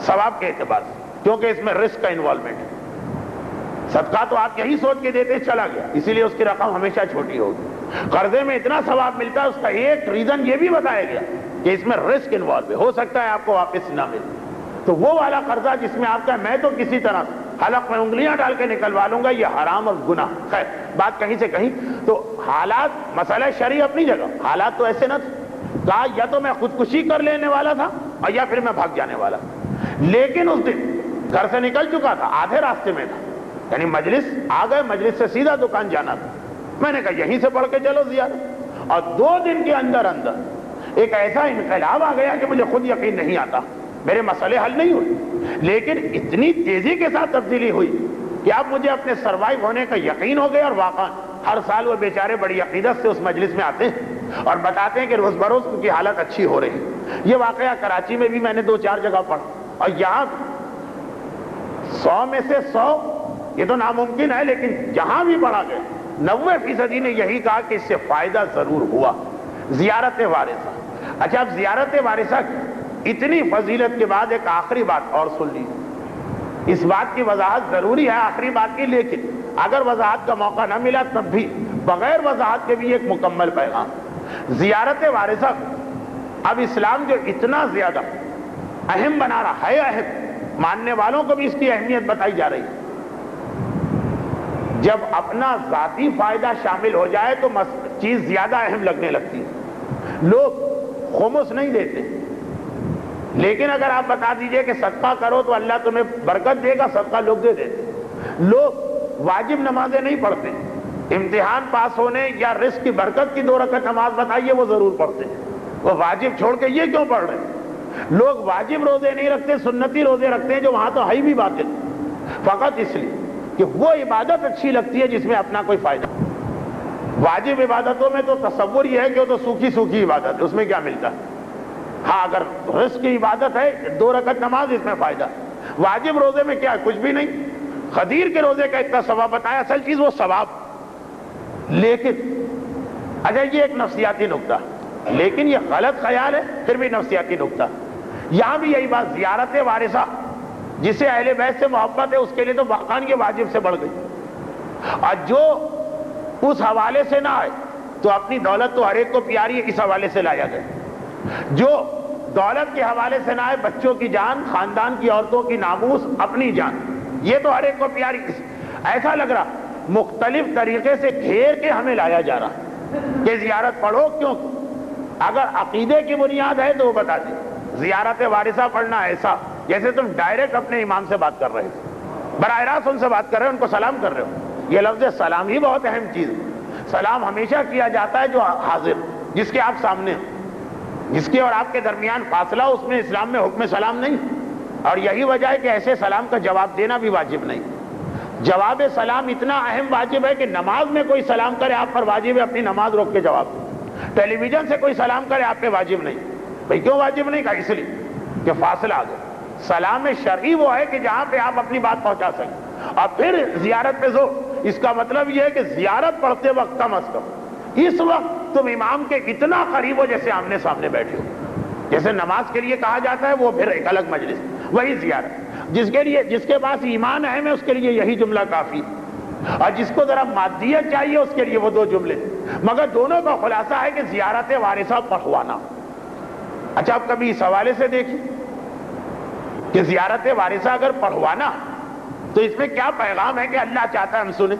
ثواب کے اعتبار سے، کیونکہ اس میں رسک کا انوالومنٹ ہے۔ صدقہ تو آپ یہی سوچ کے دیتے چلا گیا، اسی لیے اس کی رقم ہمیشہ چھوٹی ہوگی۔ قرضے میں اتنا ثواب ملتا ہے، اس کا ایک ریزن یہ بھی بتایا گیا کہ اس میں رسک انوالو ہے، ہو سکتا ہے آپ کو واپس نہ ملے۔ تو وہ والا قرضہ جس میں آپ کا میں تو کسی طرح حلق میں انگلیاں ڈال کے نکلوا لوں گا، یہ حرام اور گناہ۔ خیر بات کہیں سے کہیں، تو حالات مسئلہ شرعی اپنی جگہ، حالات تو ایسے نہ تھے، کہا یا تو میں خودکشی کر لینے والا تھا اور یا پھر میں بھاگ جانے والا، لیکن اس دن گھر سے نکل چکا تھا، آدھے راستے میں تھا، یعنی مجلس آ گئے، مجلس سے سیدھا دکان جانا تھا۔ میں نے کہا یہیں سے پڑھ کے چلو زیارت، اور 2 دن کے اندر اندر ایک ایسا انقلاب آ گیا کہ مجھے خود یقین نہیں آتا، میرے مسئلے حل نہیں ہوئے، لیکن اتنی تیزی کے ساتھ تبدیلی ہوئی کہ اب مجھے اپنے سروائیو ہونے کا یقین ہو گیا، اور واقعا ہر سال وہ بیچارے بڑی عقیدت سے اس مجلس میں آتے ہیں اور بتاتے ہیں کہ روز بروز ان کی حالت اچھی ہو رہی ہے۔ یہ واقعہ کراچی میں بھی میں نے 2-4 جگہ پڑھا، اور یہاں 100 میں سے 100، یہ تو ناممکن ہے لیکن جہاں بھی پڑھا گیا 90% نے یہی کہا کہ اس سے فائدہ ضرور ہوا۔ زیارت وارثہ، اچھا اب زیارت وارثہ اتنی فضیلت کے بعد ایک آخری بات اور سن لیجیے، اس بات کی وضاحت ضروری ہے آخری بات کی، لیکن اگر وضاحت کا موقع نہ ملا تب بھی بغیر وضاحت کے بھی ایک مکمل پیغام۔ زیارت وارثہ اب اسلام جو اتنا زیادہ اہم بنا رہا ہے، اہم ماننے والوں کو بھی اس کی اہمیت بتائی جا رہی ہے۔ جب اپنا ذاتی فائدہ شامل ہو جائے تو چیز زیادہ اہم لگنے لگتی ہے۔ لوگ خمس نہیں دیتے، لیکن اگر آپ بتا دیجئے کہ صدقہ کرو تو اللہ تمہیں برکت دے گا، صدقہ لوگ دے دیتے۔ لوگ واجب نمازیں نہیں پڑھتے، امتحان پاس ہونے یا رزق کی برکت کی 2 رکعت نماز بتائیے وہ ضرور پڑھتے ہیں، وہ واجب چھوڑ کے یہ کیوں پڑھ رہے ہیں؟ لوگ واجب روزے نہیں رکھتے، سنتی روزے رکھتے ہیں جو وہاں تو ہے بھی باطل، فقط اس لیے کہ وہ عبادت اچھی لگتی ہے جس میں اپنا کوئی فائدہ۔ واجب عبادتوں میں تو تصور یہ ہے کہ وہ تو سوکھی سوکھی عبادت ہے، اس میں کیا ملتا ہے؟ ہاں اگر رزق کی عبادت ہے 2 رکعت نماز، اس میں فائدہ۔ واجب روزے میں کیا کچھ بھی نہیں، خدیر کے روزے کا اتنا ثواب بتایا، اصل چیز وہ ثواب۔ لیکن اچھا یہ ایک نفسیاتی نکتہ، لیکن یہ غلط خیال ہے، پھر بھی نفسیاتی نکتہ۔ یہاں بھی یہی بات، زیارت وارثہ جسے اہل بیت سے محبت ہے اس کے لیے تو واقعاً یہ واجب سے بڑھ گئی، اور جو اس حوالے سے نہ آئے تو اپنی دولت تو ہر ایک کو پیاری ہے، اس حوالے سے لایا گیا۔ جو دولت کے حوالے سے نہ آئے، بچوں کی جان، خاندان کی عورتوں کی ناموس، اپنی جان، یہ تو ہر ایک کو پیاری۔ ایسا لگ رہا مختلف طریقے سے گھیر کے ہمیں لایا جا رہا کہ زیارت پڑھو، کیوں؟ اگر عقیدے کی بنیاد ہے تو وہ بتا دیں، زیارت وارثہ پڑھنا ایسا جیسے تم ڈائریکٹ اپنے امام سے بات کر رہے ہو، براہ راست ان سے بات کر رہے ہو، ان کو سلام کر رہے ہو۔ یہ لفظ سلام ہی بہت اہم چیز ہے۔ سلام ہمیشہ کیا جاتا ہے جو حاضر، جس کے آپ سامنے، جس کے اور آپ کے درمیان فاصلہ، اس میں اسلام میں حکم سلام نہیں، اور یہی وجہ ہے کہ ایسے سلام کا جواب دینا بھی واجب نہیں۔ جواب سلام اتنا اہم واجب ہے کہ نماز میں کوئی سلام کرے آپ پر واجب ہے اپنی نماز روک کے جواب دیں۔ ٹیلی ویژن سے کوئی سلام کرے آپ پہ واجب نہیں۔ بھئی کیوں واجب نہیں؟ کہا اس لیے کہ فاصلہ آ گیا۔ سلام شرعی وہ ہے کہ جہاں پہ آپ اپنی بات پہنچا سکیں، اور پھر زیارت پہ زور، اس کا مطلب یہ ہے کہ زیارت پڑھتے وقت کم از کم اس وقت تم امام کے اتنا قریب ہو جیسے آمنے سامنے بیٹھے ہو۔ جیسے نماز کے لیے کہا جاتا ہے وہ پھر ایک الگ مجلس، وہی زیارت۔ جس کے پاس ایمان اہم ہے اس کے لیے یہی جملہ کافی، اور جس کو ذرا مادیت چاہیے اس کے لیے وہ 2 جملے، مگر دونوں کا خلاصہ ہے کہ زیارت وارثہ پڑھوانا۔ اچھا اب کبھی اس حوالے سے دیکھیں کہ زیارت وارثہ اگر پڑھوانا تو اس میں کیا پیغام ہے کہ اللہ چاہتا ہے ہم سنیں۔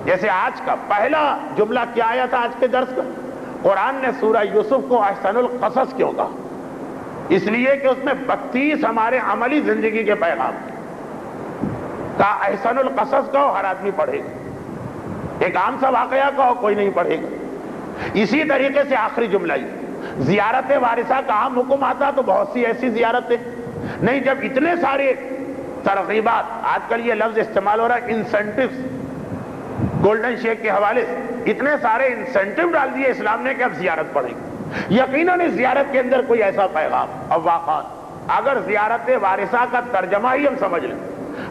جیسے آج کا پہلا جملہ کیا آیا تھا آج کے درس کا، قرآن نے سورہ یوسف کو احسن القصص کیوں کہا؟ اس لیے کہ اس میں 32 ہمارے عملی زندگی کے پیغام کا احسن القصص کا ہر آدمی پڑھے گا، ایک عام سا واقعہ کا کوئی نہیں پڑھے گا۔ اسی طریقے سے آخری جملہ یہ زیارت وارثہ کا عام حکم آتا تو بہت سی ایسی زیارتیں نہیں، جب اتنے سارے ترغیبات، آج کل یہ لفظ استعمال ہو رہا ہے انسینٹیوز، گولڈن شیک کے حوالے سے اتنے سارے انسینٹیو ڈال دیے اسلام نے کہ اب زیارت پڑھیں گے۔ یقیناً اس زیارت کے اندر کوئی ایسا پیغام، اب واقعات اگر زیارت وارثہ کا ترجمہ ہی ہم سمجھ لیں،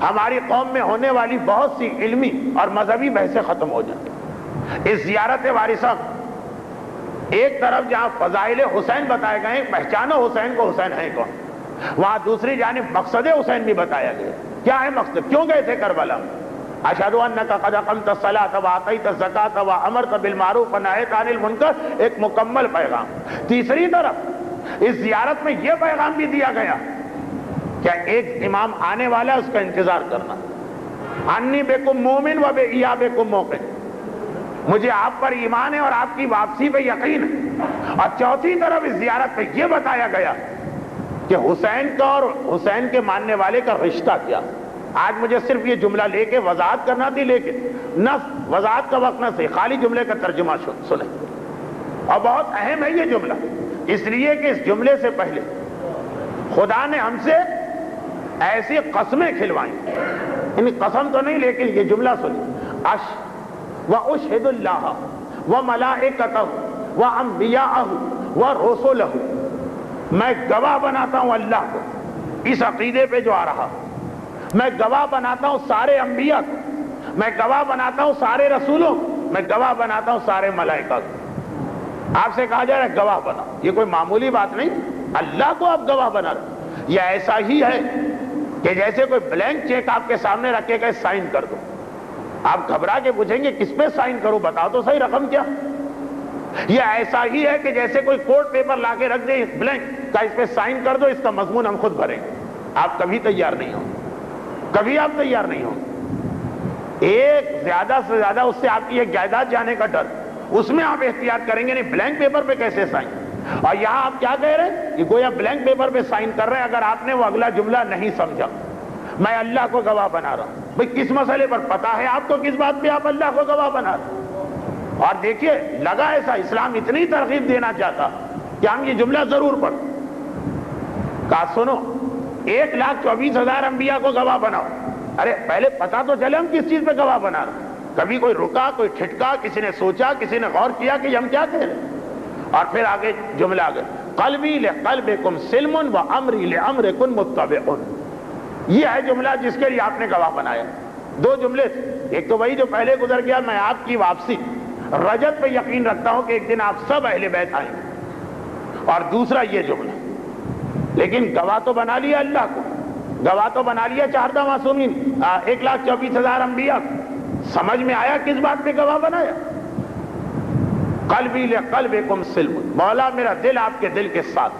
ہماری قوم میں ہونے والی بہت سی علمی اور مذہبی بحثیں ختم ہو جائیں۔ اس زیارت وارثہ ایک طرف جہاں فضائل حسین بتائے گئے، پہچانو حسین کو، حسین ہے کون، وہاں دوسری جانب مقصد حسین بھی بتایا گیا۔ کیا ہے مقصد؟ کیوں گئے تھے کربلا؟ اشہد انک قد اقمت الصلاۃ وآتیت الزکاۃ وامرت بالمعروف ونہیت عن المنکر، ایک مکمل پیغام۔ تیسری طرف اس زیارت میں یہ پیغام بھی دیا گیا کہ ایک امام آنے والا ہے، اس کا انتظار کرنا، انی بکم مومن و بایابکم موقن، مجھے آپ پر ایمان ہے اور آپ کی واپسی پہ یقین ہے۔ اور چوتھی طرف اس زیارت پہ یہ بتایا گیا کہ حسین کا اور حسین کے ماننے والے کا رشتہ کیا۔ آج مجھے صرف یہ جملہ لے کے وضاحت کرنا تھی، لیکن نہ وضاحت کا وقت نہ سے خالی جملے کا ترجمہ سنیں، اور بہت اہم ہے یہ جملہ، اس لیے کہ اس جملے سے پہلے خدا نے ہم سے ایسی قسمیں کھلوائیں، ان قسم تو نہیں لیکن یہ جملہ سنیں، وَأُشْهِدُ اللَّهَ وَمَلَائِكَتَهُ وَأَنْبِيَاءَهُ وَرُسُلَهُ، میں گواہ بناتا ہوں اللہ کو اس عقیدے پہ جو آ رہا، میں گواہ بناتا ہوں سارے انبیاء کو، میں گواہ بناتا ہوں سارے رسولوں کو، میں گواہ بناتا ہوں سارے ملائکہ کو۔ آپ سے کہا جا رہا ہے گواہ بنا، یہ کوئی معمولی بات نہیں، اللہ کو آپ گواہ بنا رہے. یہ ایسا ہی ہے کہ جیسے کوئی بلینک چیک آپ کے سامنے رکھے گا سائن کر دو. آپ گھبرا کے پوچھیں گے کس پہ سائن کروں, بتا تو صحیح رقم کیا. یہ ایسا ہی ہے کہ جیسے کوئی کورٹ پیپر لا کے رکھ دے بلینک کا, اس پہ سائن کر دو, اس کا مضمون ہم خود بھریں. آپ کبھی تیار نہیں ہوں, کبھی آپ تیار نہیں ہوں. ایک زیادہ سے زیادہ اس سے آپ کی ایک جائیداد جانے کا ڈر, اس میں آپ احتیاط کریں گے, نہیں بلینک پیپر پہ کیسے سائن. اور یہاں آپ کیا کہہ رہے ہیں کہ گویا بلینک پیپر پہ سائن کر رہے ہیں. اگر آپ نے وہ اگلا جملہ نہیں سمجھا, میں اللہ کو گواہ بنا رہا ہوں, بھئی کس مسئلے پر پتا ہے آپ کو, کس بات پہ آپ اللہ کو گواہ بنا رہے ہیں. اور دیکھیے لگا ایسا, اسلام اتنی ترغیب دینا چاہتا کہ ہم یہ جملہ ضرور پڑھ. کہا سنو 1,24,000 انبیاء کو گواہ بناؤ. ارے پہلے پتا تو چلے ہم کس چیز پہ گواہ بنا رہے ہیں. کبھی کوئی رکا, کوئی ٹھٹکا, کسی نے سوچا, کسی نے غور کیا کہ ہم کیا کہہ رہے ہیں. اور پھر آگے جملہ آگے, قلبی لقلبکم سلم و امری لامرکم متبع. یہ ہے جملہ جس کے لیے آپ نے گواہ بنایا. دو جملے تھے, ایک تو وہی جو پہلے گزر گیا, میں آپ کی واپسی رجت پہ یقین رکھتا ہوں کہ ایک دن آپ سب اہل بیت آئیں گے, اور دوسرا یہ جملہ. لیکن گواہ تو بنا لیا اللہ کو, گواہ تو بنا لیا 14 معصومین, 1,24,000 انبیاء. سمجھ میں آیا کس بات پہ گواہ بنایا. قلبی لقلبکم سلم, مولا میرا دل آپ کے دل کے ساتھ.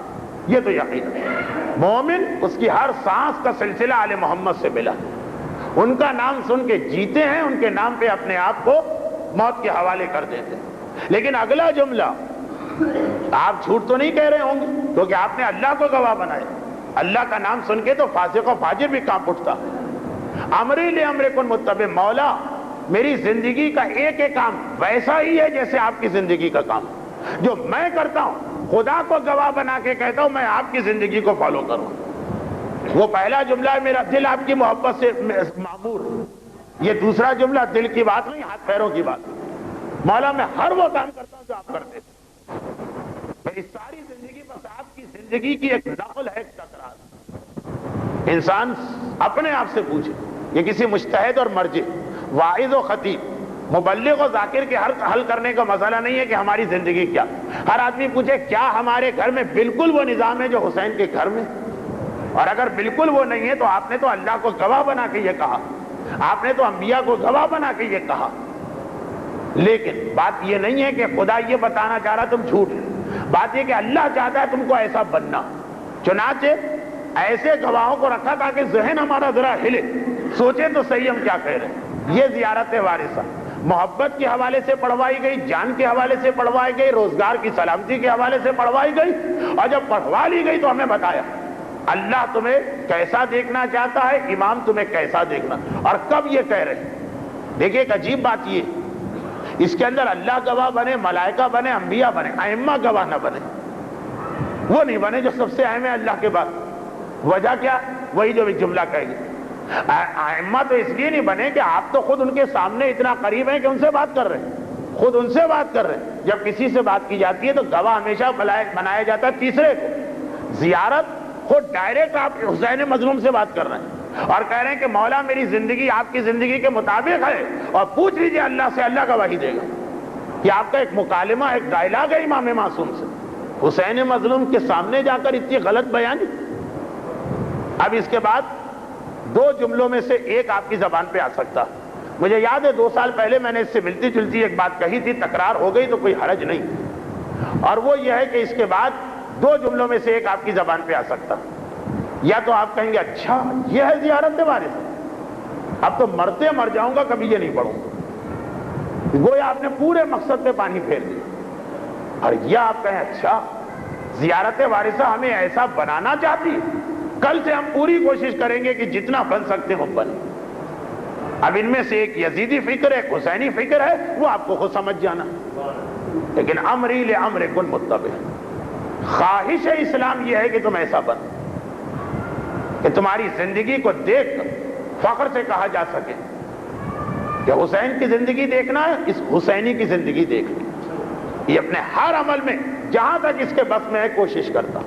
یہ تو یقین ہے. مومن اس کی ہر سانس کا سلسلہ آل محمد سے ملا, ان کا نام سن کے جیتے ہیں, ان کے نام پہ اپنے آپ کو موت کے حوالے کر دیتے ہیں. لیکن اگلا جملہ آپ جھوٹ تو نہیں کہہ رہے ہوں گے, کیونکہ آپ نے اللہ کو گواہ بنایا. اللہ کا نام سن کے تو فاسق و فاجر بھی کانپ اٹھتا. امری لامرکم متبع, مولا میری زندگی کا ایک ایک کام ویسا ہی ہے جیسے آپ کی زندگی کا کام. جو میں کرتا ہوں خدا کو گواہ بنا کے کہتا ہوں میں آپ کی زندگی کو فالو کروں. وہ پہلا جملہ ہے میرا دل آپ کی محبت سے معمور. یہ دوسرا جملہ دل کی بات نہیں, ہاتھ پیروں کی بات. مولا میں ہر وہ کام کرتا ہوں جو آپ کرتے تھے. میری ساری زندگی بس آپ کی زندگی کی ایک نقل ہے, ایک تکرار. انسان اپنے آپ سے پوچھے, یہ کسی مجتہد اور مرجع, واعظ و خطیب, مبلغ و ذاکر کے حل کرنے کا مسئلہ نہیں ہے کہ ہماری زندگی کیا. ہر آدمی پوچھے کیا ہمارے گھر میں بالکل وہ نظام ہے جو حسین کے گھر میں, اور اگر بالکل وہ نہیں ہے تو آپ نے تو اللہ کو گواہ بنا کے یہ کہا, آپ نے تو انبیاء کو گواہ بنا کے یہ کہا. لیکن بات یہ نہیں ہے کہ خدا یہ بتانا چاہ رہا تم جھوٹ. بات یہ کہ اللہ چاہتا ہے تم کو ایسا بننا. چنانچہ ایسے گواہوں کو رکھا تاکہ ذہن ہمارا ذرا ہلے, سوچے تو صحیح ہم کیا کہہ رہے ہیں. یہ زیارت وارثہ محبت کے حوالے سے پڑھوائی گئی, جان کے حوالے سے پڑھوائی گئی, روزگار کی سلامتی کے حوالے سے پڑھوائی گئی. اور جب پڑھوا لی گئی تو ہمیں بتایا اللہ تمہیں کیسا دیکھنا چاہتا ہے, امام تمہیں کیسا دیکھنا, اور کب یہ کہہ رہے ہیں. دیکھیے ایک عجیب بات یہ, اس کے اندر اللہ گواہ بنے, ملائکہ بنے, انبیاء بنے, ائمہ گواہ نہ بنے. وہ نہیں بنے جو سب سے اہم ہے اللہ کے بعد. وجہ کیا, وہی جو جملہ کہے گی. ائمہ تو اس لیے نہیں بنے کہ آپ تو خود ان کے سامنے اتنا قریب ہیں کہ ان سے بات کر رہے ہیں, خود ان سے بات کر رہے ہیں. جب کسی سے بات کی جاتی ہے تو گواہ ہمیشہ بنایا جاتا ہے تیسرے کو. زیارت خود ڈائریکٹ آپ حسین مظلوم سے بات کر رہے ہیں اور کہہ رہے ہیں کہ مولا میری زندگی آپ کی زندگی کے مطابق ہے, اور پوچھ لیجئے اللہ سے, اللہ گواہی دے گا. یہ آپ کا ایک مکالمہ, ایک ڈائلاگ ہے امام معصوم سے. حسین مظلوم کے سامنے جا کر اتنی غلط بیانی. اب اس کے بعد دو جملوں میں سے ایک آپ کی زبان پہ آ سکتا. مجھے یاد ہے 2 سال پہلے میں نے اس سے ملتی جلتی ایک بات کہی تھی, تکرار ہو گئی تو کوئی حرج نہیں. اور وہ یہ ہے کہ اس کے بعد 2 جملوں میں سے ایک آپ کی زبان پہ آ سکتا. یا تو آپ کہیں گے اچھا یہ ہے زیارت وارث, اب تو مرتے مر جاؤں گا کبھی یہ نہیں پڑھوں گا. گویا آپ نے پورے مقصد پہ پانی پھیر دیا. اور یا آپ کہیں اچھا زیارت وارثہ ہمیں ایسا بنانا چاہتی ہے, کل سے ہم پوری کوشش کریں گے کہ جتنا بن سکتے ہم بنیں. اب ان میں سے ایک یزیدی فکر ہے, ایک حسینی فکر ہے, وہ آپ کو خود سمجھ جانا. لیکن امری لامرکم متبع, خواہش اسلام یہ ہے کہ تم ایسا بن کہ تمہاری زندگی کو دیکھ کر فخر سے کہا جا سکے کہ حسین کی زندگی دیکھنا ہے, اس حسینی کی زندگی دیکھنی. یہ اپنے ہر عمل میں جہاں تک اس کے بس میں ہے کوشش کرتا.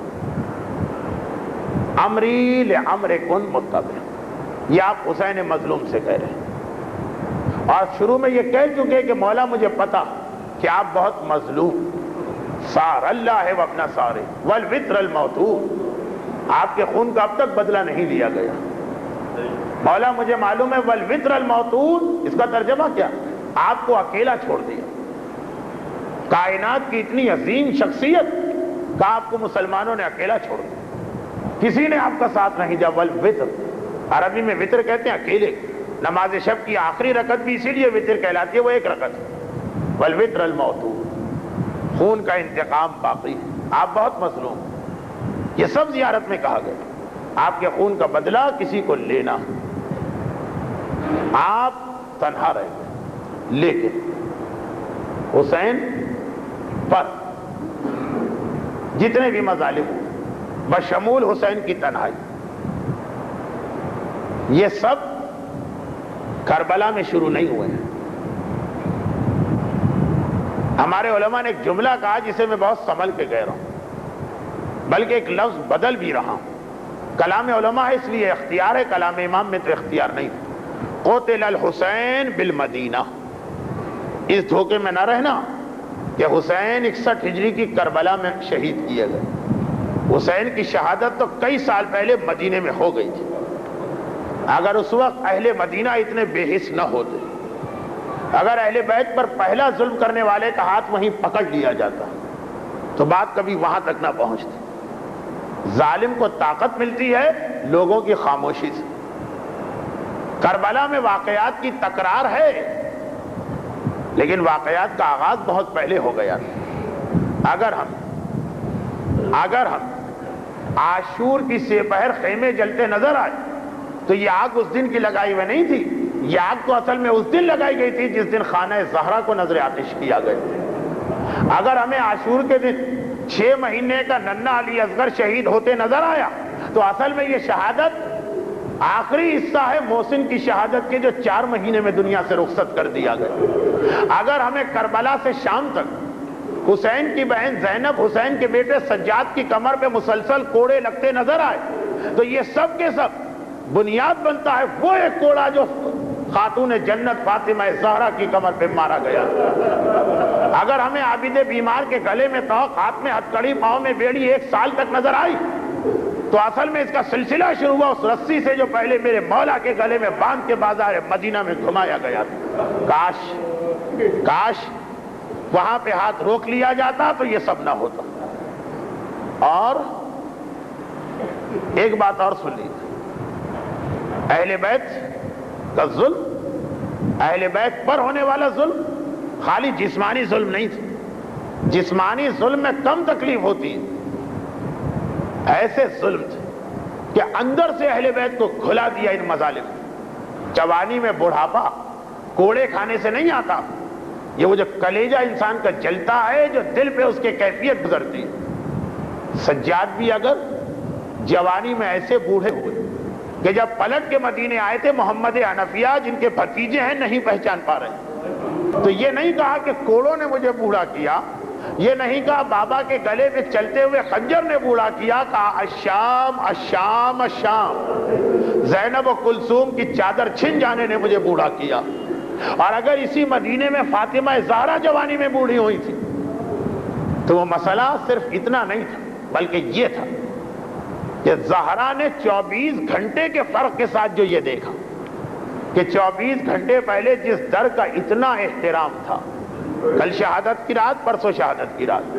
امری لامرکم متبع, یہ آپ حسین مظلوم سے کہہ رہے ہیں. اور شروع میں یہ کہہ چکے کہ مولا مجھے پتا کہ آپ بہت مظلوم, سار اللہ ہے وابن سارے والوتر الموتور، آپ کے خون کا اب تک بدلہ نہیں لیا گیا۔ مولا مجھے معلوم ہے والوتر الموتور، اس کا ترجمہ کیا؟ آپ کو اکیلا چھوڑ دیا۔ کائنات کی اتنی عظیم شخصیت کا آپ کو مسلمانوں نے اکیلا چھوڑ دیا، کسی نے آپ کا ساتھ نہیں دیا۔ والوتر، عربی میں وتر کہتے ہیں اکیلے۔ نماز شب کی آخری رکعت بھی اسی لیے وتر کہلاتی ہے، وہ ایک رکعت ہے۔ والوتر الموتور، خون کا انتقام باقی ہے، آپ بہت مظلوم، یہ سب زیارت میں کہا گیا۔ آپ کے خون کا بدلہ کسی کو لینا، آپ تنہا رہے گئے، لیکن حسین پر جتنے بھی مظالم بشمول حسین کی تنہائی، یہ سب کربلا میں شروع نہیں ہوئے ہیں۔ ہمارے علماء نے ایک جملہ کہا جسے میں بہت سنبھل کے کہہ رہا ہوں، بلکہ ایک لفظ بدل بھی رہا ہوں۔ کلام علماء ہے اس لیے اختیار ہے، کلام امام میں تو اختیار نہیں۔ قتل الحسین بالمدینہ، اس دھوکے میں نہ رہنا کہ حسین 61 ہجری کی کربلا میں شہید کیے گئے۔ حسین کی شہادت تو کئی سال پہلے مدینے میں ہو گئی تھی۔ اگر اس وقت اہل مدینہ اتنے بے حس نہ ہوتے، اگر اہل بیت پر پہلا ظلم کرنے والے کا ہاتھ وہیں پکڑ لیا جاتا تو بات کبھی وہاں تک نہ پہنچتی۔ ظالم کو طاقت ملتی ہے لوگوں کی خاموشی سے۔ کربلا میں واقعات کی تکرار ہے، لیکن واقعات کا آغاز بہت پہلے ہو گیا۔ اگر ہم عاشور کی سپہر خیمے جلتے نظر آئے تو یہ آگ اس دن کی لگائی ہوئی نہیں تھی، یہ آگ تو اصل میں اس دن لگائی گئی تھی جس دن خانہ زہرا کو نظر آتش کیا گیا۔ اگر ہمیں عاشور کے دن 6 مہینے کا ننھا علی اصغر شہید ہوتے نظر آیا تو اصل میں یہ شہادت آخری حصہ ہے محسن کی شہادت کے، جو 4 مہینے میں دنیا سے رخصت کر دیا گیا۔ اگر ہمیں کربلا سے شام تک حسین کی بہن زینب، حسین کے بیٹے سجاد کی کمر پہ مسلسل کوڑے لگتے نظر آئے تو یہ سب کے سب بنیاد بنتا ہے وہ ایک کوڑا جو خاتون جنت فاطمہ زہرا کی کمر پہ مارا گیا۔ اگر ہمیں عابد بیمار کے گلے میں توق، ہاتھ میں ہتھکڑی، پاؤں میں بیڑی 1 سال تک نظر آئی تو اصل میں اس کا سلسلہ شروع ہوا اس رسی سے جو پہلے میرے مولا کے گلے میں باندھ کے بازار مدینہ میں گھمایا گیا تھا۔ کاش وہاں پہ ہاتھ روک لیا جاتا تو یہ سب نہ ہوتا۔ اور ایک بات اور سن لیجیے، اہل بیت کا ظلم، اہل بیت پر ہونے والا ظلم خالی جسمانی ظلم نہیں تھا۔ جسمانی ظلم میں کم تکلیف ہوتی ہے، ایسے ظلم تھے کہ اندر سے اہل بیت کو کھلا دیا ان مظالم۔ جوانی میں بڑھاپا کوڑے کھانے سے نہیں آتا، یہ وہ جو کلیجہ انسان کا جلتا ہے، جو دل پہ اس کے کیفیت گزرتی ہے۔ سجاد بھی اگر جوانی میں ایسے بوڑھے ہوئے کہ جب پلٹ کے مدینے آئے تھے محمد حنفیہ جن کے بھتیجے ہیں نہیں پہچان پا رہے، تو یہ نہیں کہا کہ کوڑوں نے مجھے بوڑھا کیا، یہ نہیں کہا بابا کے گلے میں چلتے ہوئے خنجر نے بوڑھا کیا، کہا الشام الشام الشام، زینب و کلثوم کی چادر چھن جانے نے مجھے بوڑھا کیا۔ اور اگر اسی مدینے میں فاطمہ زہرا جوانی میں بوڑھی ہوئی تھی تو وہ مسئلہ صرف اتنا نہیں تھا، بلکہ یہ تھا کہ زہرا نے 24 گھنٹے کے فرق کے ساتھ جو یہ دیکھا کہ 24 گھنٹے پہلے جس در کا اتنا احترام تھا، کل شہادت کی رات، پرسوں شہادت کی رات،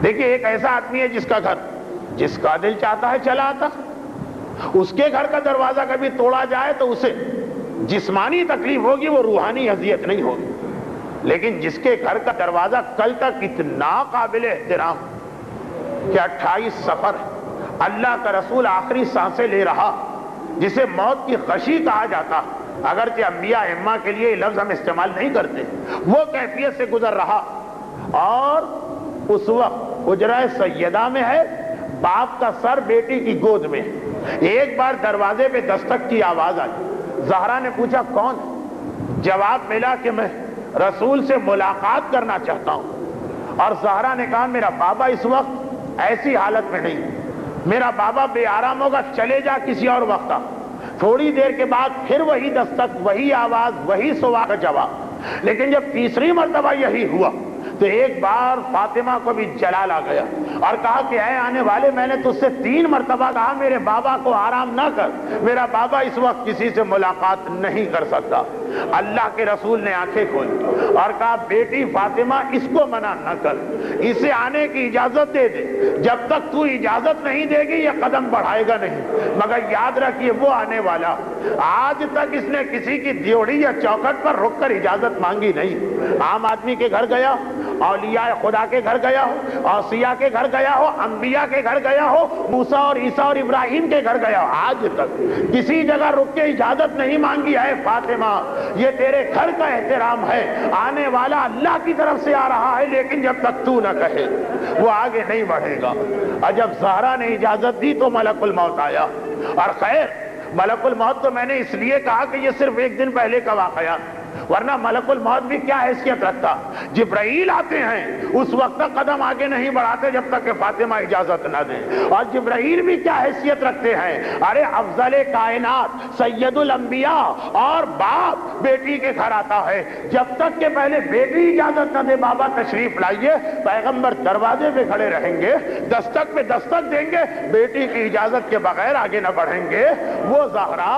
دیکھیں ایک ایسا آدمی ہے جس کا گھر جس کا دل چاہتا ہے چلا آتا، اس کے گھر کا دروازہ کبھی توڑا جائے تو اسے جسمانی تکلیف ہوگی، وہ روحانی اذیت نہیں ہوگی۔ لیکن جس کے گھر کا دروازہ کل تک اتنا قابل احترام کہ 28 سفر اللہ کا رسول آخری سانسیں لے رہا، جسے موت کی غشی کہا جاتا، اگرچہ انبیاء ائمہ کے لیے یہ لفظ ہم استعمال نہیں کرتے، وہ کیفیت سے گزر رہا، اور اس وقت حجرہ سیدہ میں ہے، باپ کا سر بیٹی کی گود میں۔ ایک بار دروازے پہ دستک کی آواز آئی، زہرا نے پوچھا کون؟ جواب ملا کہ میں رسول سے ملاقات کرنا چاہتا ہوں۔ اور زہرا نے کہا میرا بابا اس وقت ایسی حالت میں نہیں، میرا بابا بے آرام ہوگا، چلے جا کسی اور وقت آ۔ تھوڑی دیر کے بعد پھر وہی دستک، وہی آواز، وہی سوال کا جواب، لیکن جب تیسری مرتبہ یہی ہوا تو ایک بار فاطمہ کو بھی جلال آ گیا اور کہا کہ اے آنے والے، میں نے تجھ سے 3 مرتبہ کہا میرے بابا کو آرام نہ کر، میرا بابا اس وقت کسی سے ملاقات نہیں کر سکتا۔ اللہ کے رسول نے آنکھیں کھولی اور کہا بیٹی فاطمہ اس کو منع نہ کر، اسے آنے کی اجازت دے دے، جب تک تو اجازت نہیں دے گی یہ قدم بڑھائے گا نہیں، مگر یاد رکھیے وہ آنے والا آج تک اس نے کسی کی دیوڑی یا چوکھٹ پر رک کر اجازت مانگی نہیں۔ عام آدمی کے گھر گیا، اولیاء خدا کے گھر گیا ہو، اوصیاء کے گھر گیا ہو، انبیاء کے گھر گیا ہو، موسیٰ اور عیسیٰ اور ابراہیم کے گھر گیا ہو، آج تک کسی جگہ رک کے اجازت نہیں مانگی ہے فاطمہ۔ یہ تیرے گھر کا احترام ہے، آنے والا اللہ کی طرف سے آ رہا ہے، لیکن جب تک تو نہ کہے وہ آگے نہیں بڑھے گا۔ اور جب زہرا نے اجازت دی تو ملک الموت آیا۔ اور خیر ملک الموت تو میں نے اس لیے کہا کہ یہ صرف 1 دن پہلے کا واقعہ، ورنہ ملک الموت بھی کیا حیثیت رکھتا؟ جبرائیل آتے ہیں اس وقت تک قدم آگے نہیں بڑھاتے جب تک کہ فاطمہ اجازت نہ دیں۔ اور جبرائیل بھی کیا حیثیت رکھتے ہیں؟ ارے افضل کائنات سید الانبیاء اور باپ بیٹی کے گھر آتا ہے، جب تک کہ پہلے بیٹی اجازت نہ دے بابا تشریف لائیے، پیغمبر دروازے پہ کھڑے رہیں گے، دستک پہ دستک دیں گے، بیٹی کی اجازت کے بغیر آگے نہ بڑھیں گے۔ وہ زہرا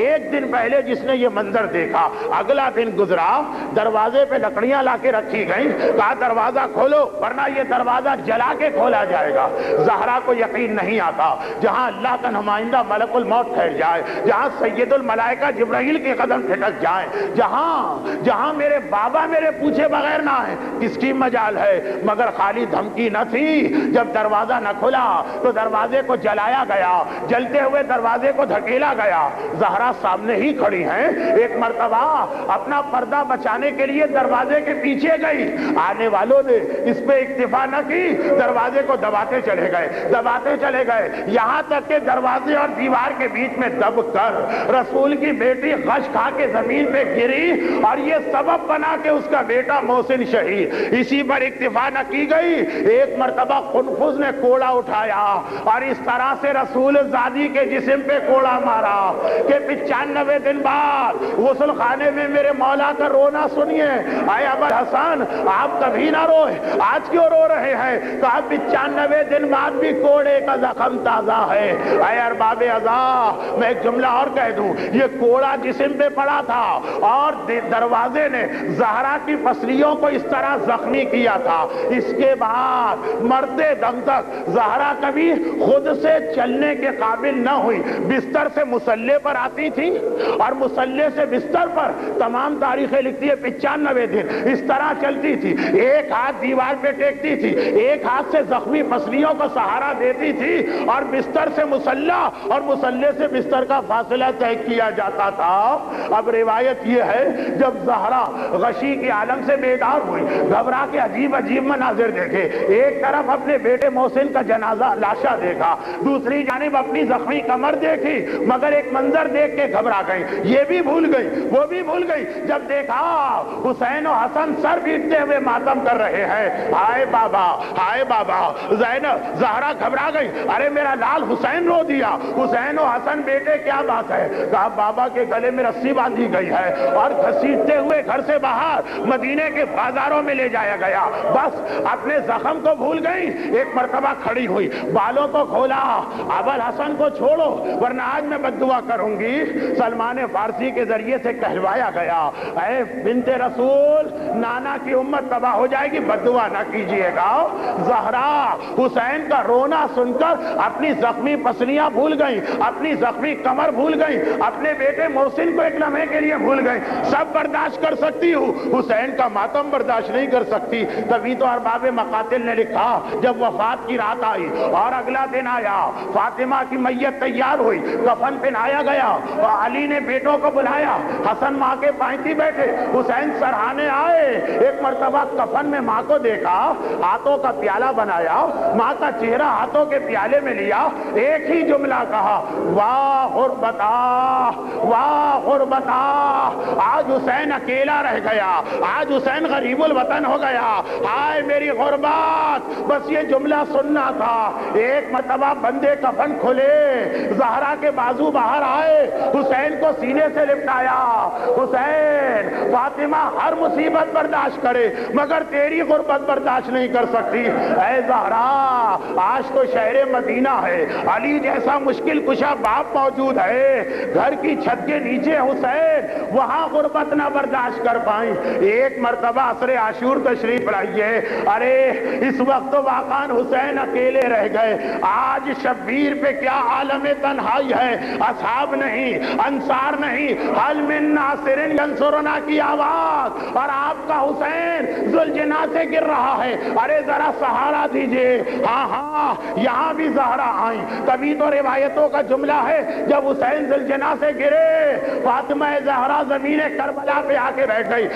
1 دن پہلے جس نے یہ منظر دیکھا، اگلا دن گزرا، دروازے پہ لکڑیاں لا کے رکھی گئیں، کہا دروازہ کھولو ورنہ یہ دروازہ جلا کے کھولا جائے گا۔ زہرا کو یقین نہیں آتا، جہاں اللہ کا نمائندہ ملک الموت ٹھہر جائے، جہاں سید الملائکہ جبرائیل کے قدم پھٹک جائیں، جہاں میرے بابا میرے پوچھے بغیر نہ آئے، کس کی مجال ہے؟ مگر خالی دھمکی نہ تھی۔ جب دروازہ نہ کھلا تو دروازے کو جلایا گیا، جلتے ہوئے دروازے کو دھکیلا گیا۔ زہرا سامنے ہی کھڑی ہیں، ایک مرتبہ اپنا پردہ بچانے کے لیے دروازے کے پیچھے گئی، آنے والوں نے اس پہ اکتفا نہ کی، دروازے کو دباتے چلے گئے، یہاں تک کہ دروازے اور دیوار کے بیچ میں دب کر رسول کی بیٹی غش کھا کے زمین پہ گری، اور یہ سبب بنا کہ اس کا بیٹا محسن شہید۔ اسی پر اکتفا نہ کی گئی، ایک مرتبہ قنفذ نے کوڑا اٹھایا اور اس طرح سے رسول زادی کے جسم پہ کوڑا مارا کہ 95 دن بعد غسل خانے میں میرے مولا کا رونا سنیے۔ اے ابو حسن آپ کبھی نہ روئے، آج کیوں رو رہے ہیں؟ کہا 95 دن بعد بھی کوڑے کا زخم تازہ ہے۔ اے ارباب عزا میں ایک جملہ اور کہہ دوں، یہ کوڑا جسم پہ پڑا تھا اور دروازے نے زہرا کی پسلیوں کو اس طرح زخمی کیا تھا۔ اس کے بعد مرتے دم تک زہرا کبھی خود سے چلنے کے قابل نہ ہوئی، بستر سے مصلے پر آتی تھی اور مصلے سے بستر پر تمام تاریخیں لکھتی ہے 95 دن اس طرح چلتی تھی، ایک ہاتھ دیوار پہ ٹیکتی تھی، ایک ہاتھ سے زخمی پسلیوں کو سہارا دیتی تھی، اور بستر سے مصلہ اور مصلے سے بستر کا فاصلہ طے کیا جاتا تھا۔ اب روایت یہ ہے جب زہرا غشی کے عالم سے بیدار ہوئی، گھبرا کے عجیب عجیب مناظر دیکھے، ایک طرف اپنے بیٹے محسن کا جنازہ لاشا دیکھا، دوسری جانب اپنی زخمی کمر دیکھی، مگر ایک منظر دیکھ کے گھبرا گئی، یہ بھی بھول گئی وہ بھی بھول گئی۔ جب دیکھا حسین و حسن سر پیٹتے ہوئے ماتم کر رہے ہیں، ہائے بابا زینب زہرا گھبرا گئی، ارے میرا لال حسین رو دیا، حسین و حسن بیٹے کیا بات ہے؟ کہا بابا کے گلے میں رسی باندھی گئی ہے اور گھسیٹتے ہوئے گھر سے باہر مدینے کے بازاروں میں لے جایا گیا۔ بس اپنے زخم کو بھول گئی، ایک مرتبہ کھڑی ہوئی، بالوں کو کھولا، ابو الحسن کو چھوڑو ورنہ آج میں بد دعا کروں گی۔ سلمان فارسی کے ذریعے سے کہلوایا گیا، اے بنت رسول نانا کی امت تباہ ہو جائے گی، بد دعا نہ کیجئے گا۔ زہرا حسین کا رونا سن کر اپنی زخمی پسلیاں بھول گئیں، اپنی زخمی کمر بھول گئیں، اپنے بیٹے محسن کو ایک لمحے کے لیے بھول گئیں۔ سب برداشت کر سکتی ہوں، حسین کا ماتم برداشت نہیں کر سکتی۔ تبھی تو ارباب مقاتل نے لکھا جب وفات کی رات آئی اور اگلا دن آیا، فاطمہ کی میت تیار ہوئی، کفن پہنایا گیا، اور علی نے بیٹوں کو بلایا، حسن ماں کے پائنتی بیٹھے، حسین سرہانے آئے۔ ایک مرتبہ کفن میں ماں کو دیکھا، ہاتھوں کا پیالہ بنایا، ماں کا چہرہ ہاتھوں کے پیالے میں لیا، ایک ہی جملہ کہا، واہ غربتا واہ غربتا آج حسین اکیلا رہ گیا، آج حسین غریب الوطن ہو گیا، ہائے میری غربت، بس یہ جملہ سننا تھا۔ ایک مرتبہ بندے کفن کھلے، زہرا کے بازو باہر آئے، حسین کو سینے سے لپٹایا، حسین فاطمہ ہر مصیبت برداشت کرے مگر تیری غربت برداشت نہیں کر سکتی۔ اے زہرا آج تو شہر مدینہ ہے، علی جیسا مشکل کشا باپ موجود ہے، گھر کی چھت کے نیچے حسین، وہاں غربت نہ برداشت کر پائیں۔ ایک مرتبہ عصر عاشور تشریف لائیے، ارے اس وقت تو واقعاً حسین اکیلے رہ گئے۔ آج شبیر پہ کیا عالم تنہائی ہے، اصحاب نہیں، انصار نہیں، حل من ناصر ینصرنا کی آواز، اور آپ کا حسین ذوالجناح سے گر رہا ہے، ارے ذرا سہارا دیجئے۔ ہاں ہاں یہاں بھی زہرا آئیں، تبھی تو روایتوں کا جملہ ہے جب حسین ذوالجناح سے گرے، فاطمہ زہرا زمین کربلا پہ آ کے بیٹھ گئی۔